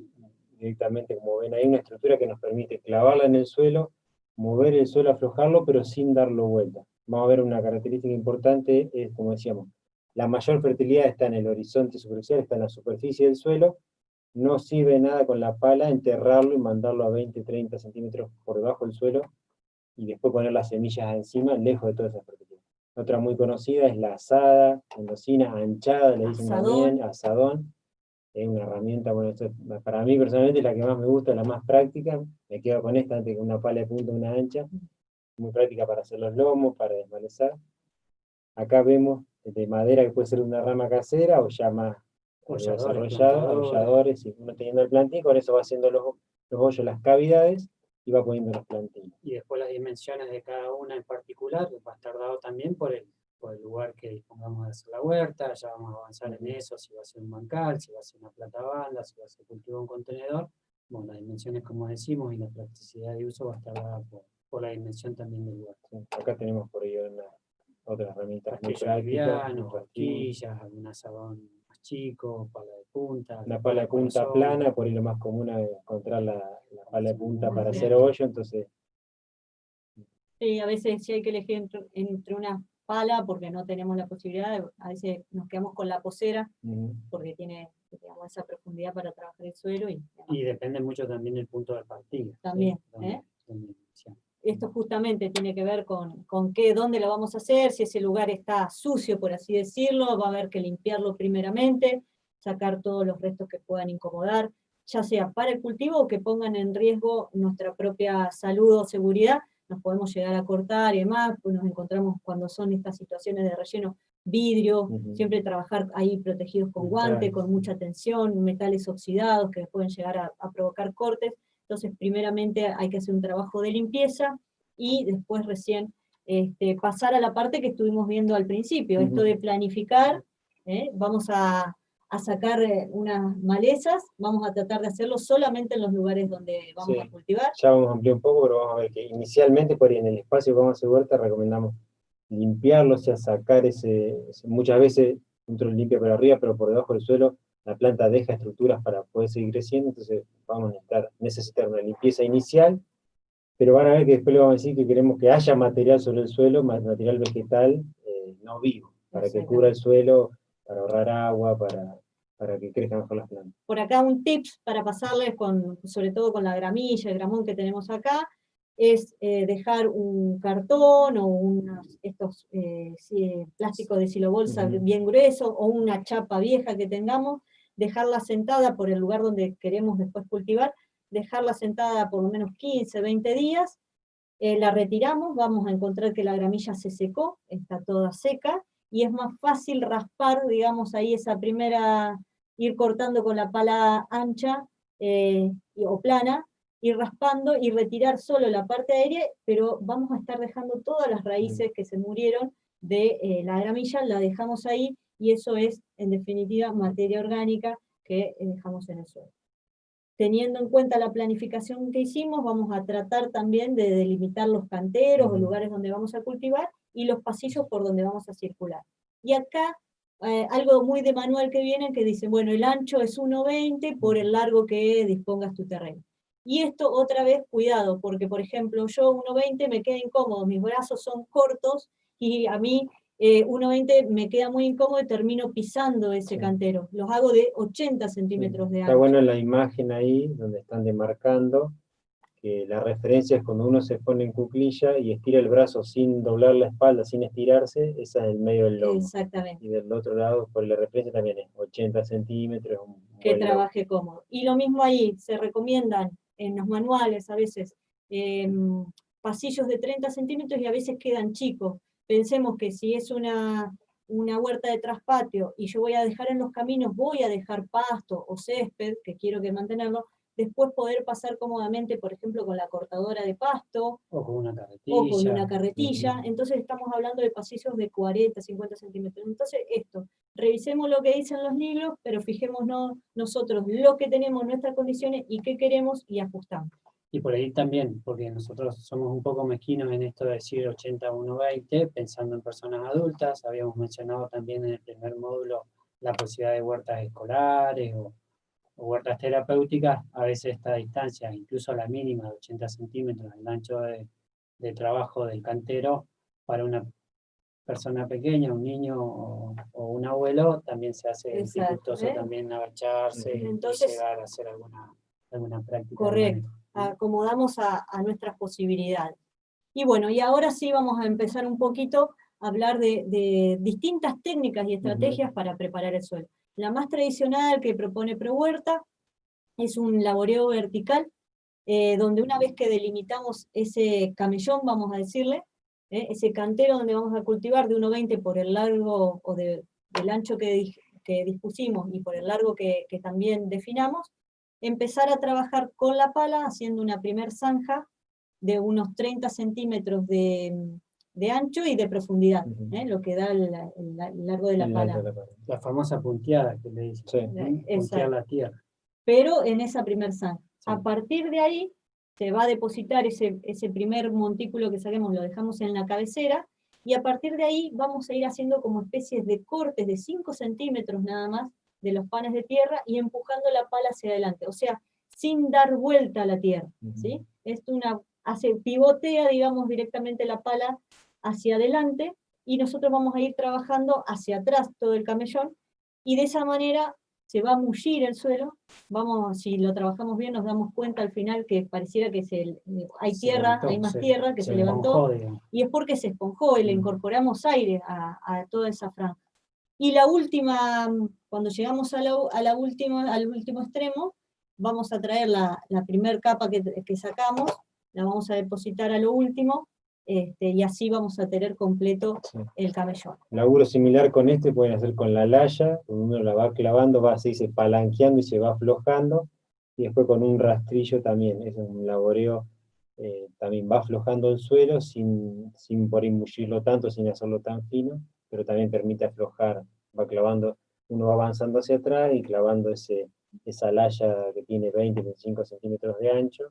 directamente, como ven ahí, una estructura que nos permite clavarla en el suelo, mover el suelo, aflojarlo, pero sin darlo vuelta. Vamos a ver una característica importante, es como decíamos, la mayor fertilidad está en el horizonte superficial, está en la superficie del suelo. No sirve nada con la pala enterrarlo y mandarlo a 20, 30 centímetros por debajo del suelo, y después poner las semillas encima, lejos de toda esa fertilidad. Otra muy conocida es la azada, mendocina, anchada, le dicen también, asadón. Es una herramienta, bueno, esto, para mí personalmente es la que más me gusta, la más práctica. Me quedo con esta antes que una pala de punta, una ancha. Muy práctica para hacer los lomos, para desmalezar. Acá vemos de madera, que puede ser una rama casera o ya más desarrollada, aulladores, y uno teniendo el plantín, con eso va haciendo los hoyos, las cavidades, y va poniendo los plantines. Y después las dimensiones de cada una en particular va a estar dado también por el lugar que dispongamos de hacer la huerta. Ya vamos a avanzar en eso, si va a ser un bancal, si va a ser una platabanda, si va a ser cultivo un contenedor. Bueno, las dimensiones, como decimos, y la practicidad de uso va a estar dada por la dimensión también del lugar. Acá tenemos por ello otras herramientas muy prácticas. Livianos, horquillas, algún asadón más chico, pala de punta. Una pala de punta plana, por ahí lo más común es encontrar la pala de punta para hacer hoyo, entonces... Sí, a veces sí hay que elegir entre una pala, porque no tenemos la posibilidad, a veces nos quedamos con la posera, porque tiene, digamos, esa profundidad para trabajar el suelo. Y depende mucho también del punto de partida. También, ¿sí? Esto justamente tiene que ver con dónde lo vamos a hacer, si ese lugar está sucio, por así decirlo, va a haber que limpiarlo primeramente, sacar todos los restos que puedan incomodar, ya sea para el cultivo o que pongan en riesgo nuestra propia salud o seguridad. nos podemos llegar a cortar y demás, pues nos encontramos cuando son estas situaciones de relleno, vidrio, siempre trabajar ahí protegidos con guante, con mucha tensión, metales oxidados que pueden llegar a provocar cortes. Entonces primeramente hay que hacer un trabajo de limpieza, y después recién pasar a la parte que estuvimos viendo al principio, esto de planificar, vamos a sacar unas malezas, vamos a tratar de hacerlo solamente en los lugares donde vamos a cultivar. Ya vamos a ampliar un poco, pero vamos a ver que inicialmente por ahí en el espacio que vamos a hacer huerta recomendamos limpiarlo, o sea, sacar muchas veces nosotros limpia por arriba, pero por debajo del suelo la planta deja estructuras para poder seguir creciendo, entonces vamos a necesitar una limpieza inicial, pero van a ver que después le vamos a decir que queremos que haya material sobre el suelo, material vegetal no vivo, para que cubra el suelo, para ahorrar agua, para que crezcan mejor las plantas. Por acá un tips para pasarles, sobre todo con la gramilla, el gramón que tenemos acá, es dejar un cartón o estos plásticos de silobolsa bien gruesos, o una chapa vieja que tengamos, dejarla sentada por el lugar donde queremos después cultivar, dejarla sentada por lo menos 15, 20 días, la retiramos, vamos a encontrar que la gramilla se secó, está toda seca, y es más fácil raspar, digamos, ahí esa primera, ir cortando con la pala ancha o plana, ir raspando y retirar solo la parte aérea, pero vamos a estar dejando todas las raíces que se murieron de la gramilla, la dejamos ahí, y eso es, en definitiva, materia orgánica que dejamos en el suelo. Teniendo en cuenta la planificación que hicimos, vamos a tratar también de delimitar los canteros o lugares donde vamos a cultivar, y los pasillos por donde vamos a circular. Y acá, algo muy de manual que viene, que dice, bueno, el ancho es 1,20 por el largo que dispongas tu terreno. Y esto, otra vez, cuidado, porque por ejemplo, yo 1,20 me queda incómodo, mis brazos son cortos, y a mí 1,20 me queda muy incómodo y termino pisando ese cantero. Los hago de 80 centímetros de ancho. Está bueno en la imagen ahí, donde están demarcando, que la referencia es cuando uno se pone en cuclilla y estira el brazo sin doblar la espalda, sin estirarse, esa es el medio del lomo. Exactamente. Y del otro lado, por la referencia también es 80 centímetros. Que trabaje cómodo. Y lo mismo ahí, se recomiendan en los manuales a veces pasillos de 30 centímetros y a veces quedan chicos. Pensemos que si es una huerta de traspatio y yo voy a dejar en los caminos, voy a dejar pasto o césped, que quiero que mantenerlo, después poder pasar cómodamente, por ejemplo, con la cortadora de pasto, o con una carretilla. Entonces estamos hablando de pasillos de 40, 50 centímetros. Entonces revisemos lo que dicen los libros, pero fijémonos nosotros lo que tenemos, nuestras condiciones y qué queremos, y ajustamos. Y por ahí también, porque nosotros somos un poco mezquinos en esto de decir 80 a 1,20, pensando en personas adultas. Habíamos mencionado también en el primer módulo la posibilidad de huertas escolares o huertas terapéuticas. A veces esta distancia, incluso la mínima de 80 centímetros, el ancho de trabajo del cantero, para una persona pequeña, un niño o un abuelo, también se hace dificultoso también agacharse y llegar a hacer alguna práctica. Correcto, acomodamos a nuestras posibilidades. Y bueno, y ahora sí vamos a empezar un poquito a hablar de distintas técnicas y estrategias para preparar el suelo. La más tradicional que propone ProHuerta es un laboreo vertical, donde una vez que delimitamos ese camellón, vamos a decirle, ese cantero donde vamos a cultivar de 1,20 por el largo o del ancho que dispusimos y por el largo que también definamos, empezar a trabajar con la pala haciendo una primer zanja de unos 30 centímetros de ancho y de profundidad, lo que da el largo de la pala. La famosa punteada que le dicen, puntear la tierra. Pero en esa primer zanja. A partir de ahí se va a depositar ese primer montículo que saquemos, lo dejamos en la cabecera, y a partir de ahí vamos a ir haciendo como especies de cortes de 5 centímetros nada más de los panes de tierra y empujando la pala hacia adelante, o sea, sin dar vuelta a la tierra, ¿sí? Pivotea, digamos, directamente la pala hacia adelante, y nosotros vamos a ir trabajando hacia atrás todo el camellón, y de esa manera se va a mullir el suelo. Si lo trabajamos bien, nos damos cuenta al final que pareciera que hay tierra, hay más tierra que se levantó, y es porque se esponjó y le incorporamos aire a toda esa franja. Y la última, cuando llegamos al último extremo, vamos a traer la primer capa que sacamos, la vamos a depositar a lo último, y así vamos a tener completo el camellón. Laburo similar con este pueden hacer con la laya, cuando uno la va clavando, va así, se palanqueando y se va aflojando, y después con un rastrillo también, es un laboreo, también va aflojando el suelo sin por ahí mullirlo tanto, sin hacerlo tan fino, pero también permite aflojar, va clavando, uno va avanzando hacia atrás y clavando esa laya que tiene 20-25 centímetros de ancho,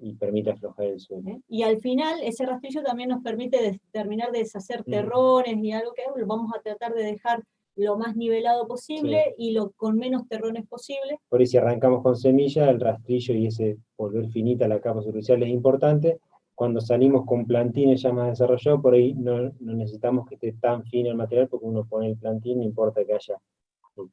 y permite aflojar el suelo. Y al final, ese rastrillo también nos permite terminar de deshacer terrones y algo que lo vamos a tratar de dejar lo más nivelado posible y con menos terrones posible. Por ahí si arrancamos con semilla, el rastrillo y ese volver finita la capa superficial es importante. Cuando salimos con plantines ya más desarrollados, por ahí no necesitamos que esté tan fino el material, porque uno pone el plantín, no importa que haya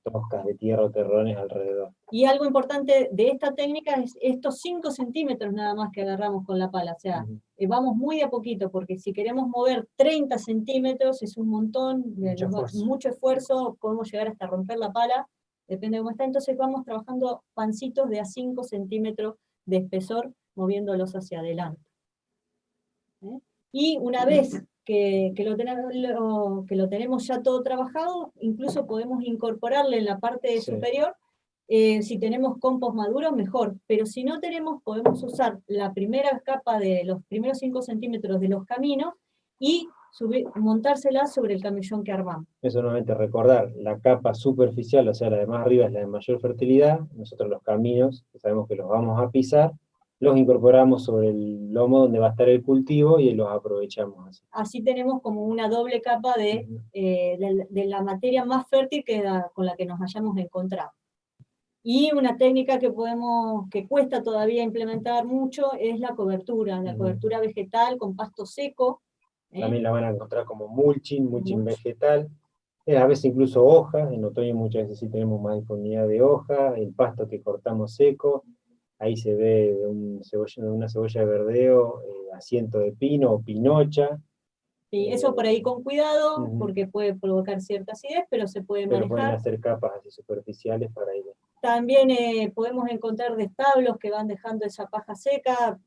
toscas de tierra o terrones alrededor. Y algo importante de esta técnica es estos 5 centímetros nada más que agarramos con la pala, o sea, vamos muy de a poquito, porque si queremos mover 30 centímetros es un montón, mucho esfuerzo, podemos llegar hasta romper la pala, depende de cómo está, entonces vamos trabajando pancitos de a 5 centímetros de espesor, moviéndolos hacia adelante. Y una vez que lo tenemos ya todo trabajado, incluso podemos incorporarle en la parte superior, si tenemos compost maduro, mejor, pero si no tenemos, podemos usar la primera capa de los primeros 5 centímetros de los caminos, y montársela sobre el camellón que armamos. Eso nuevamente recordar, la capa superficial, o sea, la de más arriba es la de mayor fertilidad, nosotros los caminos, que sabemos que los vamos a pisar, los incorporamos sobre el lomo donde va a estar el cultivo y los aprovechamos así. Así tenemos como una doble capa de la materia más fértil con la que nos hayamos encontrado. Y una técnica que cuesta todavía implementar mucho es la cobertura vegetal con pasto seco. También la van a encontrar como mulching vegetal, a veces incluso hojas, en otoño muchas veces sí tenemos más disponibilidad de hoja, el pasto que cortamos seco, ahí se ve una cebolla de verdeo, asiento de pino o pinocha. Sí, eso por ahí con cuidado, porque puede provocar cierta acidez, pero se puede manejar. Pero pueden hacer capas así superficiales para ir. También podemos encontrar de establos que van dejando esa paja seca.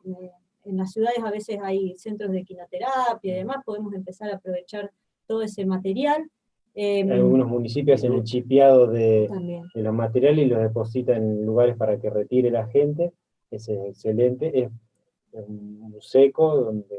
En las ciudades a veces hay centros de quinoterapia y demás, podemos empezar a aprovechar todo ese material. En algunos municipios hacen el chipeado de los materiales y los depositan en lugares para que retire la gente. Ese es excelente, es un seco donde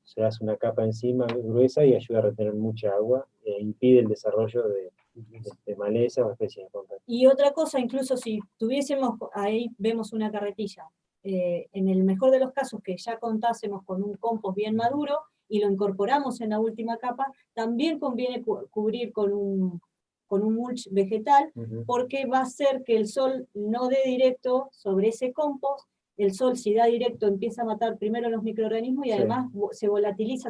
se hace una capa encima gruesa y ayuda a retener mucha agua e impide el desarrollo de maleza o especies de contacto. Y otra cosa, incluso si tuviésemos, ahí vemos una carretilla, en el mejor de los casos que ya contásemos con un compost bien maduro y lo incorporamos en la última capa, también conviene cubrir con un mulch vegetal, porque va a hacer que el sol no dé directo sobre ese compost. El sol, si da directo, empieza a matar primero los microorganismos y además se volatiliza,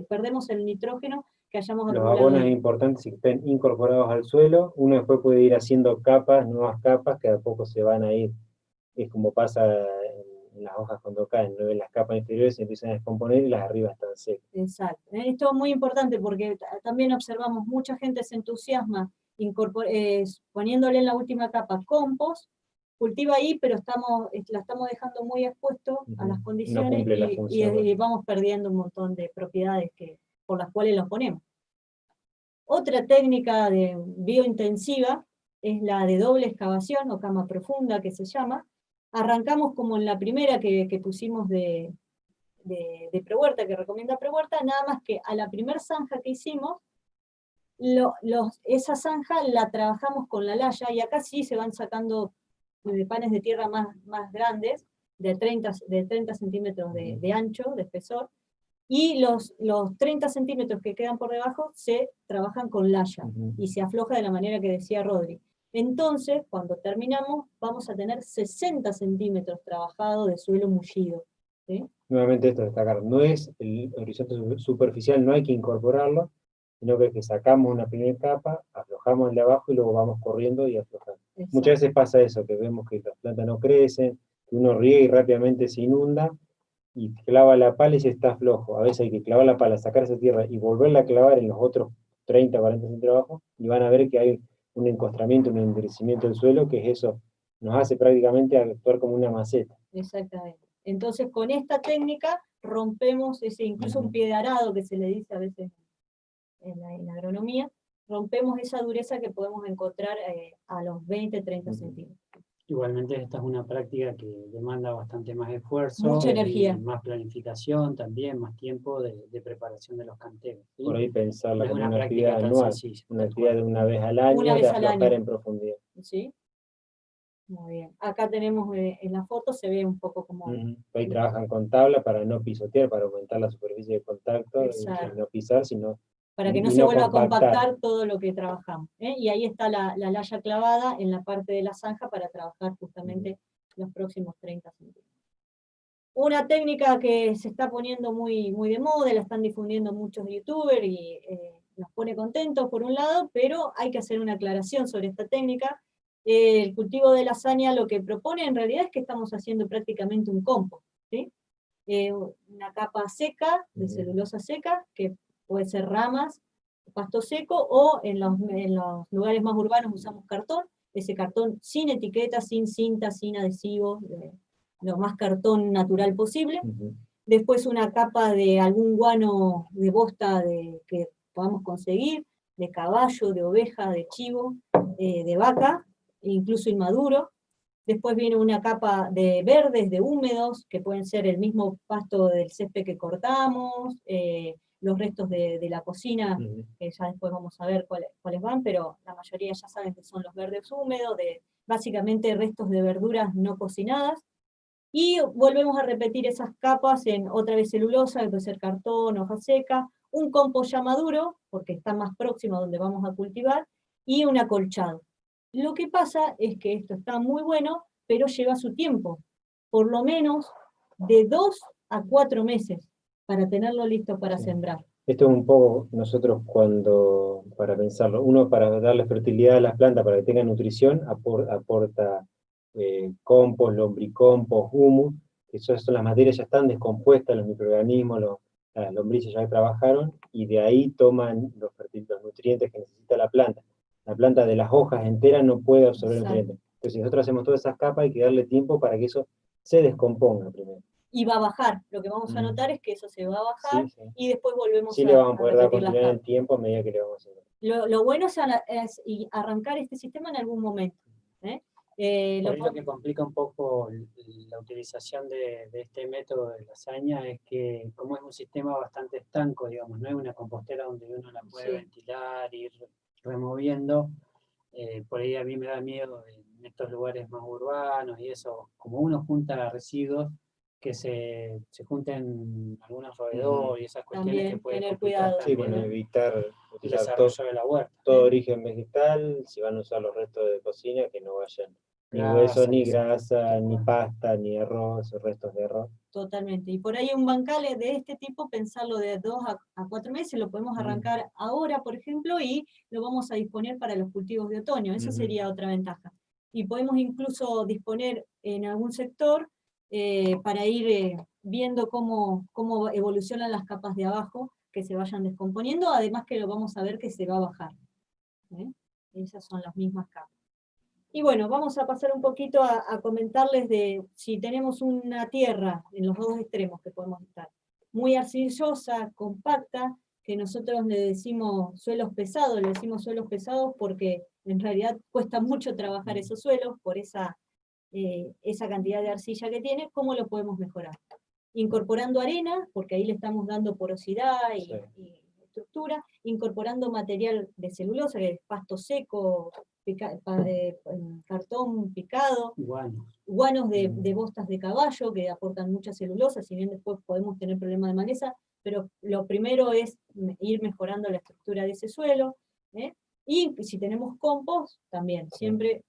perdemos el nitrógeno que hayamos acumulado. Los abonos es importante si estén incorporados al suelo, uno después puede ir haciendo nuevas capas, que a poco se van a ir, es como pasa en las hojas cuando caen, ¿no? En las capas inferiores se empiezan a descomponer y las arriba están secas. Exacto, esto es muy importante porque también observamos mucha gente se entusiasma poniéndole en la última capa compost, cultiva ahí, pero la estamos dejando muy expuesto a las condiciones y vamos perdiendo un montón de propiedades por las cuales los ponemos. Otra técnica de biointensiva es la de doble excavación o cama profunda, que se llama. Arrancamos como en la primera que pusimos de prehuerta, que recomienda prehuerta, nada más que a la primer zanja que hicimos, esa zanja la trabajamos con la laya, y acá sí se van sacando panes de tierra más grandes, de 30 centímetros de ancho, de espesor, y los 30 centímetros que quedan por debajo se trabajan con laya, y se afloja de la manera que decía Rodri. Entonces, cuando terminamos, vamos a tener 60 centímetros trabajados de suelo mullido. ¿Sí? Nuevamente esto destacar, no es el horizonte superficial, no hay que incorporarlo, sino que sacamos una primera capa, aflojamos el de abajo y luego vamos corriendo y aflojando. Exacto. Muchas veces pasa eso, que vemos que las plantas no crecen, que uno riega y rápidamente se inunda, y clava la pala y se está flojo. A veces hay que clavar la pala, sacar esa tierra y volverla a clavar en los otros 30, 40 centímetros abajo, y van a ver que hay un encostramiento, un endurecimiento del suelo, que es eso, nos hace prácticamente actuar como una maceta. Exactamente. Entonces, con esta técnica rompemos ese, incluso un pie de arado que se le dice a veces en la agronomía, rompemos esa dureza que podemos encontrar a los 20-30 centímetros. Igualmente esta es una práctica que demanda bastante más esfuerzo, Mucha energía, y más planificación también, más tiempo de preparación de los canteros, ¿sí? Por ahí pensarla No es como una una práctica actividad tan anual, sencilla, una tal actividad cual. de una vez al año, Una vez de al aflojar año. en profundidad. ¿Sí? Muy bien. Acá tenemos en la foto, se ve un poco como... Ahí trabajan con tabla para no pisotear, para aumentar la superficie de contacto, y no pisar, sino para que no y se no vuelva a compactar. compactar todo lo que trabajamos. Y ahí está la laya clavada en la parte de la zanja para trabajar justamente los próximos 30 centímetros. Una técnica que se está poniendo muy, muy de moda, la están difundiendo muchos youtubers y nos pone contentos por un lado, pero hay que hacer una aclaración sobre esta técnica. El cultivo de lasaña lo que propone en realidad es que estamos haciendo prácticamente un compost, ¿sí? Una capa seca, de celulosa seca, que puede ser ramas, pasto seco, o en los lugares más urbanos usamos cartón, ese cartón sin etiqueta, sin cinta, sin adhesivos, lo más cartón natural posible. Después una capa de algún guano de bosta que podamos conseguir, de caballo, de oveja, de chivo, de vaca, incluso inmaduro. Después viene una capa de verdes, de húmedos, que pueden ser el mismo pasto del césped que cortamos, los restos de la cocina, que ya después vamos a ver cuáles van, pero la mayoría ya saben que son los verdes húmedos, básicamente restos de verduras no cocinadas. Y volvemos a repetir esas capas en otra vez celulosa, que puede ser cartón, hoja seca, un compost ya maduro, porque está más próximo a donde vamos a cultivar, y un acolchado. Lo que pasa es que esto está muy bueno, pero lleva su tiempo, por lo menos de 2 a 4 meses, para tenerlo listo para sembrar. Esto es un poco nosotros cuando, para pensarlo, uno para darle fertilidad a las plantas, para que tengan nutrición, aporta compost, lombricompost, humus, que son las materias ya están descompuestas, los microorganismos, las lombrices ya trabajaron, y de ahí toman los nutrientes que necesita la planta. La planta de las hojas enteras no puede absorber nutrientes. Entonces si nosotros hacemos todas esas capas, hay que darle tiempo para que eso se descomponga primero. Y va a bajar, lo que vamos a notar es que eso se va a bajar, y después volvemos a le vamos a poder dar repetir continuidad en el tiempo a medida que le vamos haciendo. Lo bueno es arrancar este sistema en algún momento. Lo que complica un poco la utilización de este método de lasaña es que, como es un sistema bastante estanco, digamos, no es una compostera donde uno la puede ventilar, ir removiendo, por ahí a mí me da miedo en estos lugares más urbanos y eso, como uno junta residuos, que se junten algunos roedores y esas cuestiones también, que pueden tener complicar cuidado. Sí, bueno, evitar el desarrollo de la huerta. Todo origen vegetal, si van a usar los restos de cocina, que no vayan ni hueso, ni grasa, ni pasta, ni arroz, restos de arroz. Totalmente. Y por ahí un bancal de este tipo, pensarlo de 2 a 4 meses, lo podemos arrancar ahora, por ejemplo, y lo vamos a disponer para los cultivos de otoño. Esa sería otra ventaja. Y podemos incluso disponer en algún sector para ir viendo cómo evolucionan las capas de abajo, que se vayan descomponiendo, además que lo vamos a ver que se va a bajar. Esas son las mismas capas. Y bueno, vamos a pasar un poquito a comentarles de si tenemos una tierra en los dos extremos que podemos estar, muy arcillosa, compacta, que nosotros le decimos suelos pesados porque en realidad cuesta mucho trabajar esos suelos por esa cantidad de arcilla que tiene. ¿Cómo lo podemos mejorar? Incorporando arena, porque ahí le estamos dando porosidad y estructura, incorporando material de celulosa, que es pasto seco, cartón picado, guanos de bostas de caballo que aportan mucha celulosa, si bien después podemos tener problemas de maleza, pero lo primero es ir mejorando la estructura de ese suelo, y si tenemos compost, también, siempre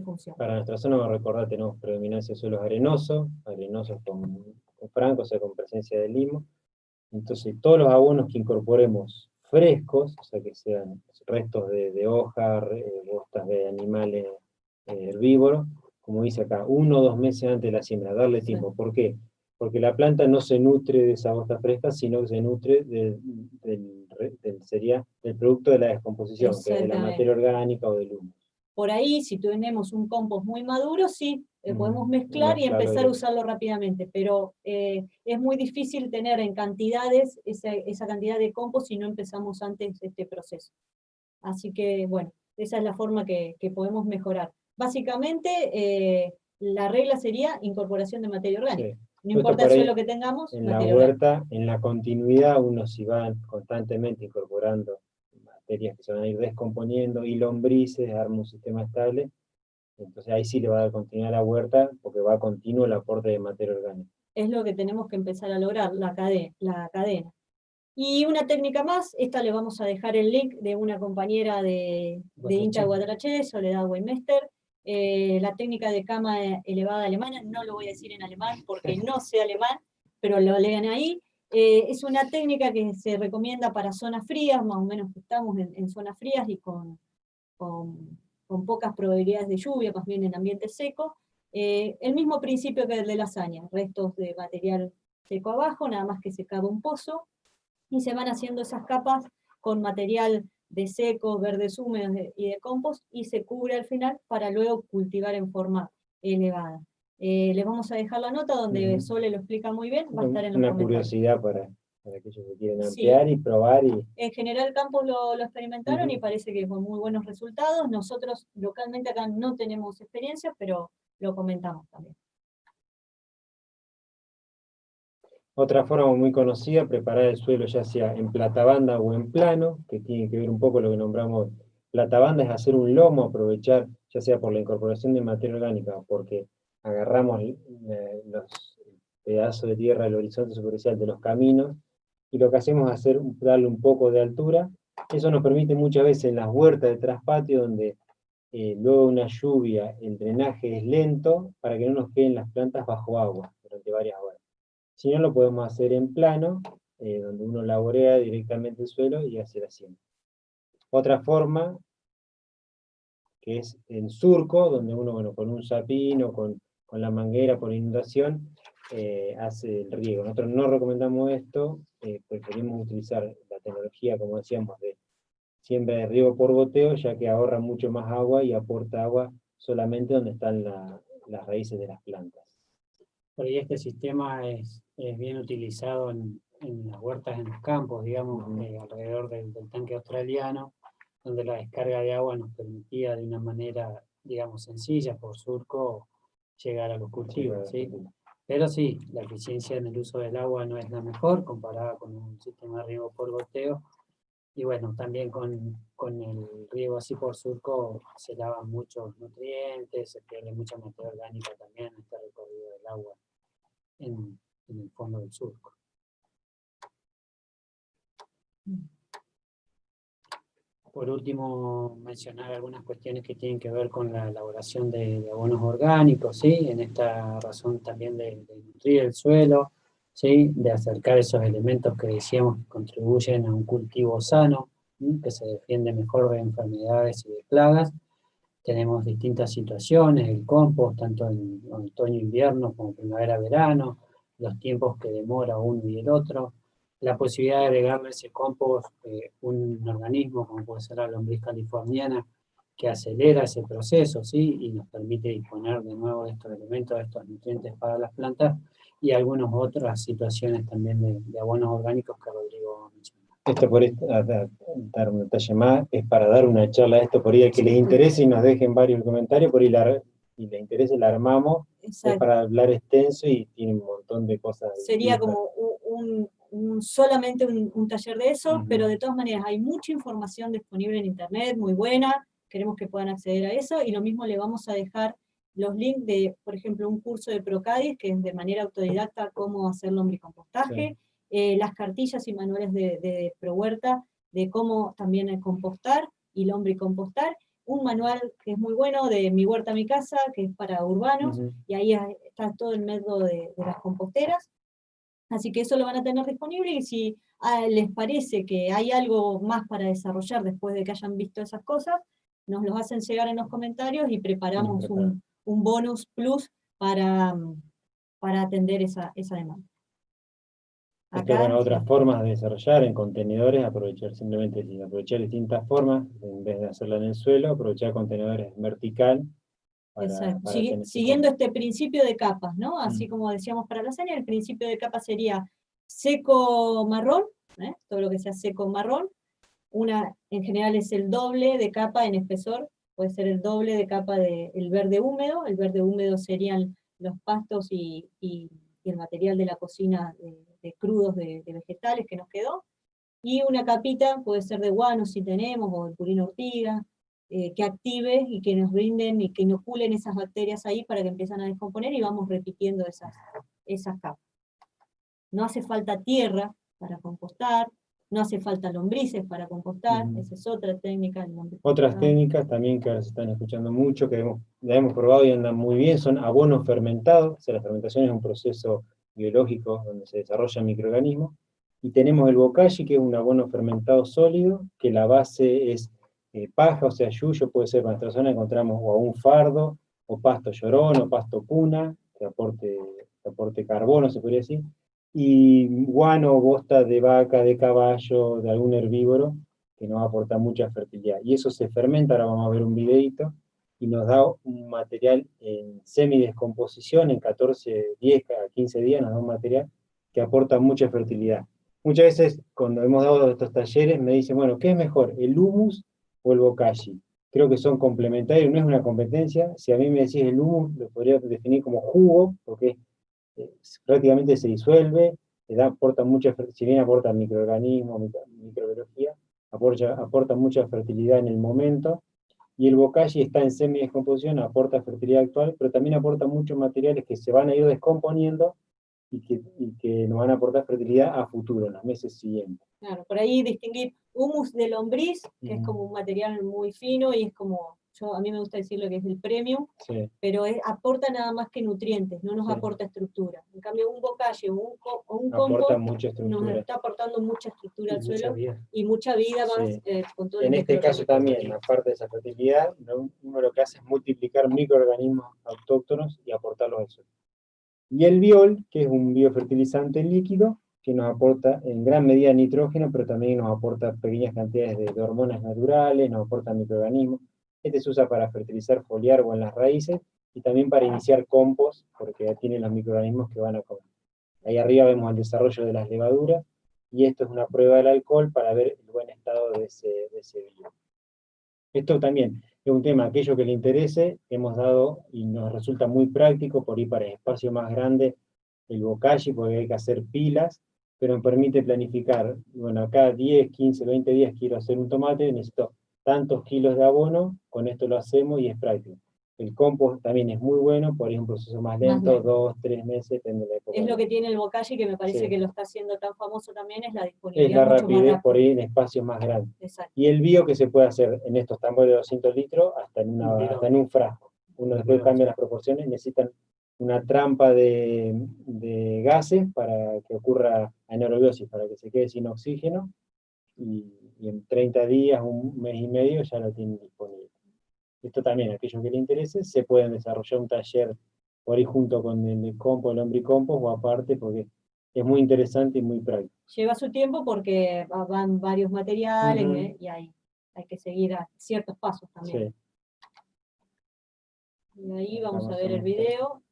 funciona. Para nuestra zona, vamos a recordar, tenemos predominancia de suelos arenosos con franco, o sea, con presencia de limo. Entonces, todos los abonos que incorporemos frescos, o sea, que sean restos de hoja, bostas de animales herbívoros, como dice acá, 1 o 2 meses antes de la siembra, darle tiempo. ¿Por qué? Porque la planta no se nutre de esa bosta fresca, sino que se nutre del producto de la descomposición, que es de la materia orgánica o del humo. Por ahí, si tenemos un compost muy maduro, sí, podemos mezclar y empezar a usarlo rápidamente, pero es muy difícil tener en cantidades esa cantidad de compost si no empezamos antes este proceso. Así que, bueno, esa es la forma que podemos mejorar. Básicamente, la regla sería incorporación de materia orgánica. Sí. No importa el suelo que tengamos, en la huerta, en la continuidad, uno si va constantemente incorporando materias que se van a ir descomponiendo y lombrices, arma un sistema estable, entonces ahí sí le va a dar continuidad a la huerta, porque va continuo el aporte de materia orgánica. Es lo que tenemos que empezar a lograr, la cadena. Y una técnica más, esta le vamos a dejar el link de una compañera de INTA Guadalajara, Soledad Weimester, la técnica de cama elevada alemana, no lo voy a decir en alemán porque no sé alemán, pero lo lean ahí. Es una técnica que se recomienda para zonas frías, más o menos que estamos en zonas frías y con pocas probabilidades de lluvia, más bien en ambiente seco. El mismo principio que el de lasaña, restos de material seco abajo, nada más que se cava un pozo, y se van haciendo esas capas con material de seco, verdes húmedos y de compost, y se cubre al final para luego cultivar en forma elevada. Les vamos a dejar la nota donde Sole lo explica muy bien, va a estar en los comentarios. Una curiosidad para aquellos que quieren ampliar y probar. En general Campos lo experimentaron y parece que con muy buenos resultados. Nosotros localmente acá no tenemos experiencia, pero lo comentamos también. Otra forma muy conocida, preparar el suelo ya sea en platabanda o en plano, que tiene que ver un poco lo que nombramos. Platabanda es hacer un lomo, aprovechar, ya sea por la incorporación de materia orgánica o porque agarramos los pedazos de tierra del horizonte superficial de los caminos, y lo que hacemos es darle un poco de altura. Eso nos permite muchas veces en las huertas de traspatio, donde luego de una lluvia el drenaje es lento, para que no nos queden las plantas bajo agua durante varias horas. Si no, lo podemos hacer en plano, donde uno laborea directamente el suelo y hace la siembra. Otra forma, que es en surco, donde uno, bueno, con un sapín o con la manguera por inundación, hace el riego. Nosotros no recomendamos esto, preferimos utilizar la tecnología, como decíamos, de siembra de riego por goteo, ya que ahorra mucho más agua y aporta agua solamente donde están las raíces de las plantas. Por ahí este sistema es bien utilizado en las huertas, en los campos, digamos, alrededor del tanque australiano, donde la descarga de agua nos permitía de una manera, digamos, sencilla, por surco, llegar a los cultivos, ¿sí? Pero sí, la eficiencia en el uso del agua no es la mejor comparada con un sistema de riego por goteo. Y bueno, también con el riego así por surco se lavan muchos nutrientes, se pierde mucha materia orgánica también en este recorrido del agua en el fondo del surco. Por último, mencionar algunas cuestiones que tienen que ver con la elaboración de abonos orgánicos, ¿sí? En esta razón también de nutrir el suelo, ¿sí? De acercar esos elementos que decíamos que contribuyen a un cultivo sano, ¿sí? Que se defiende mejor de enfermedades y de plagas. Tenemos distintas situaciones, el compost, tanto en otoño-invierno como primavera-verano, los tiempos que demora uno y el otro, la posibilidad de agregarle ese compost un organismo como puede ser la lombriz californiana, que acelera ese proceso, ¿sí? Y nos permite disponer de nuevo de estos elementos, de estos nutrientes para las plantas, y algunas otras situaciones también de abonos orgánicos que Rodrigo mencionó. Esto por dar un detalle más, es para dar una charla a esto, por ahí a que les interese y nos dejen varios comentarios, por ahí y les interese la armamos. Exacto. Es para hablar extenso y tiene un montón de cosas. Sería distintas. Como solamente un taller de eso, pero de todas maneras hay mucha información disponible en internet, muy buena, queremos que puedan acceder a eso, y lo mismo le vamos a dejar los links de, por ejemplo, un curso de Procadis, que es de manera autodidacta cómo hacer lombricompostaje, las cartillas y manuales de ProHuerta, de cómo también compostar y lombricompostar, un manual que es muy bueno de Mi Huerta, Mi Casa, que es para urbanos, y ahí está todo el método de las composteras. Así que eso lo van a tener disponible, y si les parece que hay algo más para desarrollar después de que hayan visto esas cosas, nos los hacen llegar en los comentarios y preparamos un bonus plus para atender esa demanda. Acá, bueno, otras formas de desarrollar en contenedores, aprovechar distintas formas, en vez de hacerla en el suelo, aprovechar contenedores vertical, Exacto. para tener Siguiendo este principio de capas, ¿no? Así como decíamos para lasaña, el principio de capa sería seco marrón, todo lo que sea seco marrón, en general es el doble de capa en espesor, puede ser el doble de capa del verde húmedo. El verde húmedo serían los pastos y el material de la cocina de crudos de vegetales que nos quedó, y una capita, puede ser de guano si tenemos, o de purina ortiga, que active y que nos brinden y que inoculen esas bacterias ahí para que empiezan a descomponer, y vamos repitiendo esas capas. No hace falta tierra para compostar, no hace falta lombrices para compostar, esa es otra técnica. Otras técnicas también que ahora se están escuchando mucho, que la hemos probado y andan muy bien, son abonos fermentados. O sea, la fermentación es un proceso biológico donde se desarrollan microorganismos, y tenemos el bokashi, que es un abono fermentado sólido, que la base es paja, o sea, yuyo, puede ser, para nuestra zona encontramos o un fardo, o pasto llorón, o pasto puna, que aporte carbono, se podría decir, y guano o bosta de vaca, de caballo, de algún herbívoro, que nos aporta mucha fertilidad. Y eso se fermenta, ahora vamos a ver un videito, y nos da un material en semidescomposición, en 14, 10, cada 15 días nos da un material que aporta mucha fertilidad. Muchas veces, cuando hemos dado estos talleres, me dicen, bueno, ¿qué es mejor, el hummus o el bokashi? Creo que son complementarios, no es una competencia. Si a mí me decís el hummus, lo podría definir como jugo, porque prácticamente se disuelve, aporta mucha, si bien aporta microorganismos, microbiología, aporta mucha fertilidad en el momento, y el bokashi está en semidescomposición, aporta fertilidad actual, pero también aporta muchos materiales que se van a ir descomponiendo y que nos van a aportar fertilidad a futuro, en los meses siguientes. Claro, por ahí distinguir humus de lombriz, que es como un material muy fino y es como, a mí me gusta decirlo que es el premium, sí, pero aporta nada más que nutrientes, no nos sí, aporta estructura. En cambio, un bokashi o un aporta compost mucha nos estructura. está aportando mucha estructura al suelo vida. y mucha vida más Sí. con todo el En este caso también, aparte de esa fertilidad, uno lo que hace es multiplicar microorganismos autóctonos y aportarlos al suelo. Y el biol, que es un biofertilizante líquido, que nos aporta en gran medida nitrógeno, pero también nos aporta pequeñas cantidades de hormonas naturales, nos aporta microorganismos. Este se usa para fertilizar foliar o en las raíces, y también para iniciar compost, porque ya tiene los microorganismos que van a comer. Ahí arriba vemos el desarrollo de las levaduras, y esto es una prueba del alcohol para ver el buen estado de ese bio. Esto también es un tema, aquello que le interese, hemos dado y nos resulta muy práctico por ir para el espacio más grande, el bokashi, porque hay que hacer pilas, pero me permite planificar, bueno, cada 10, 15, 20 días quiero hacer un tomate, necesito tantos kilos de abono, con esto lo hacemos y es práctico. El compost también es muy bueno, por ahí es un proceso más lento, 2, 3 meses, depende de la época. Es lo que tiene el bokashi, que me parece Sí. que lo está haciendo tan famoso también, es la Es disponibilidad la mucho más rapidez rápida. por ahí en espacios más grandes. Exacto. Y el bio que se puede hacer en estos tambores de 200 litros hasta en un frasco. Uno después cambia las proporciones, necesitan una trampa de gases para que ocurra anaerobiosis, para que se quede sin oxígeno, y en 30 días, un mes y medio ya lo tienen disponible. Esto también, a aquellos que les interese, se pueden desarrollar un taller por ahí junto con el compost, el lombricompost, o aparte, porque es muy interesante y muy práctico. Lleva su tiempo porque van varios materiales, y hay que seguir ciertos pasos también. Sí. Y ahí vamos a ver el video.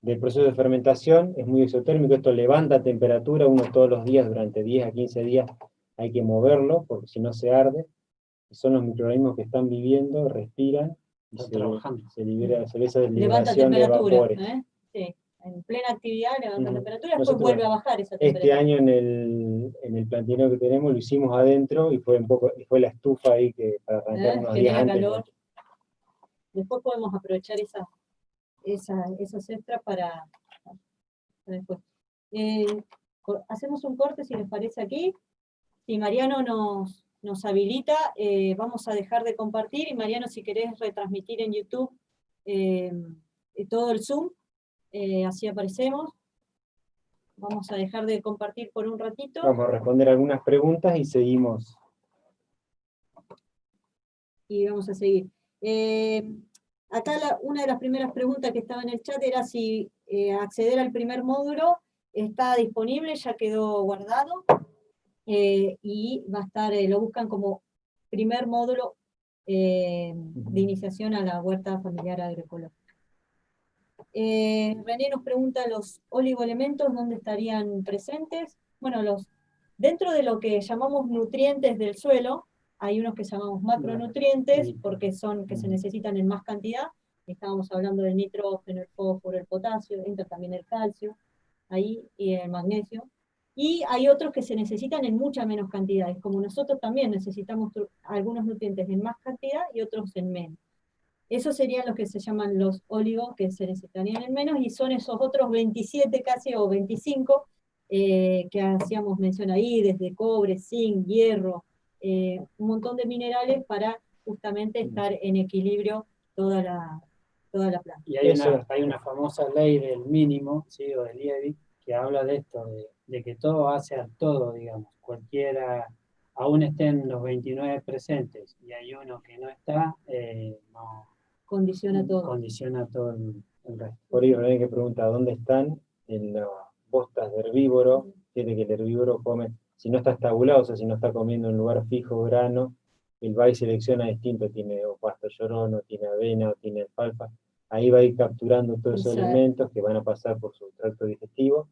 Del proceso de fermentación, es muy exotérmico, esto levanta temperatura, uno todos los días, durante 10 a 15 días, hay que moverlo, porque si no se arde. Son los microorganismos que están viviendo, respiran, y se libera, se ve esa liberación de vapores. Sí, en plena actividad levanta temperatura, después Nosotros, vuelve a bajar esa temperatura. Este año en el plantineo que tenemos lo hicimos adentro, y fue la estufa ahí que para arrancar unos días antes. Calor. Después podemos aprovechar esos extras para después. Hacemos un corte, si les parece, aquí. Si Mariano nos habilita, vamos a dejar de compartir, y Mariano, si querés retransmitir en YouTube todo el Zoom, así aparecemos. Vamos a dejar de compartir por un ratito. Vamos a responder algunas preguntas y seguimos. Y vamos a seguir. Acá una de las primeras preguntas que estaba en el chat era si acceder al primer módulo está disponible, ya quedó guardado, y va a estar, lo buscan como primer módulo de iniciación a la huerta familiar agroecológica. René nos pregunta los oligoelementos, ¿dónde estarían presentes? Bueno, dentro de lo que llamamos nutrientes del suelo, hay unos que llamamos macronutrientes, porque son que se necesitan en más cantidad. Estábamos hablando del nitrógeno, el fósforo, el potasio, entra también el calcio, ahí, y el magnesio. Y hay otros que se necesitan en mucha menos cantidades, como nosotros también necesitamos algunos nutrientes en más cantidad y otros en menos. Esos serían los que se llaman los oligos, que se necesitarían en menos, y son esos otros 27 casi, o 25, que hacíamos mención ahí, desde cobre, zinc, hierro, un montón de minerales para justamente estar en equilibrio toda la planta. Y hay una famosa ley del mínimo, ¿sí? O del IEVI, que habla de esto, de que todo hace al todo, digamos. Cualquiera, aún estén los 29 presentes y hay uno que no está, no condiciona todo. Condiciona todo el resto. Por ahí René que pregunta, ¿dónde están en las postas de herbívoro? Quiere que el herbívoro come, si no está estabulado, o sea, si no está comiendo en un lugar fijo grano, él va y selecciona distinto, tiene o pasto llorón, o tiene avena, o tiene alfalfa. Ahí va a ir capturando todos esos elementos que van a pasar por su tracto digestivo.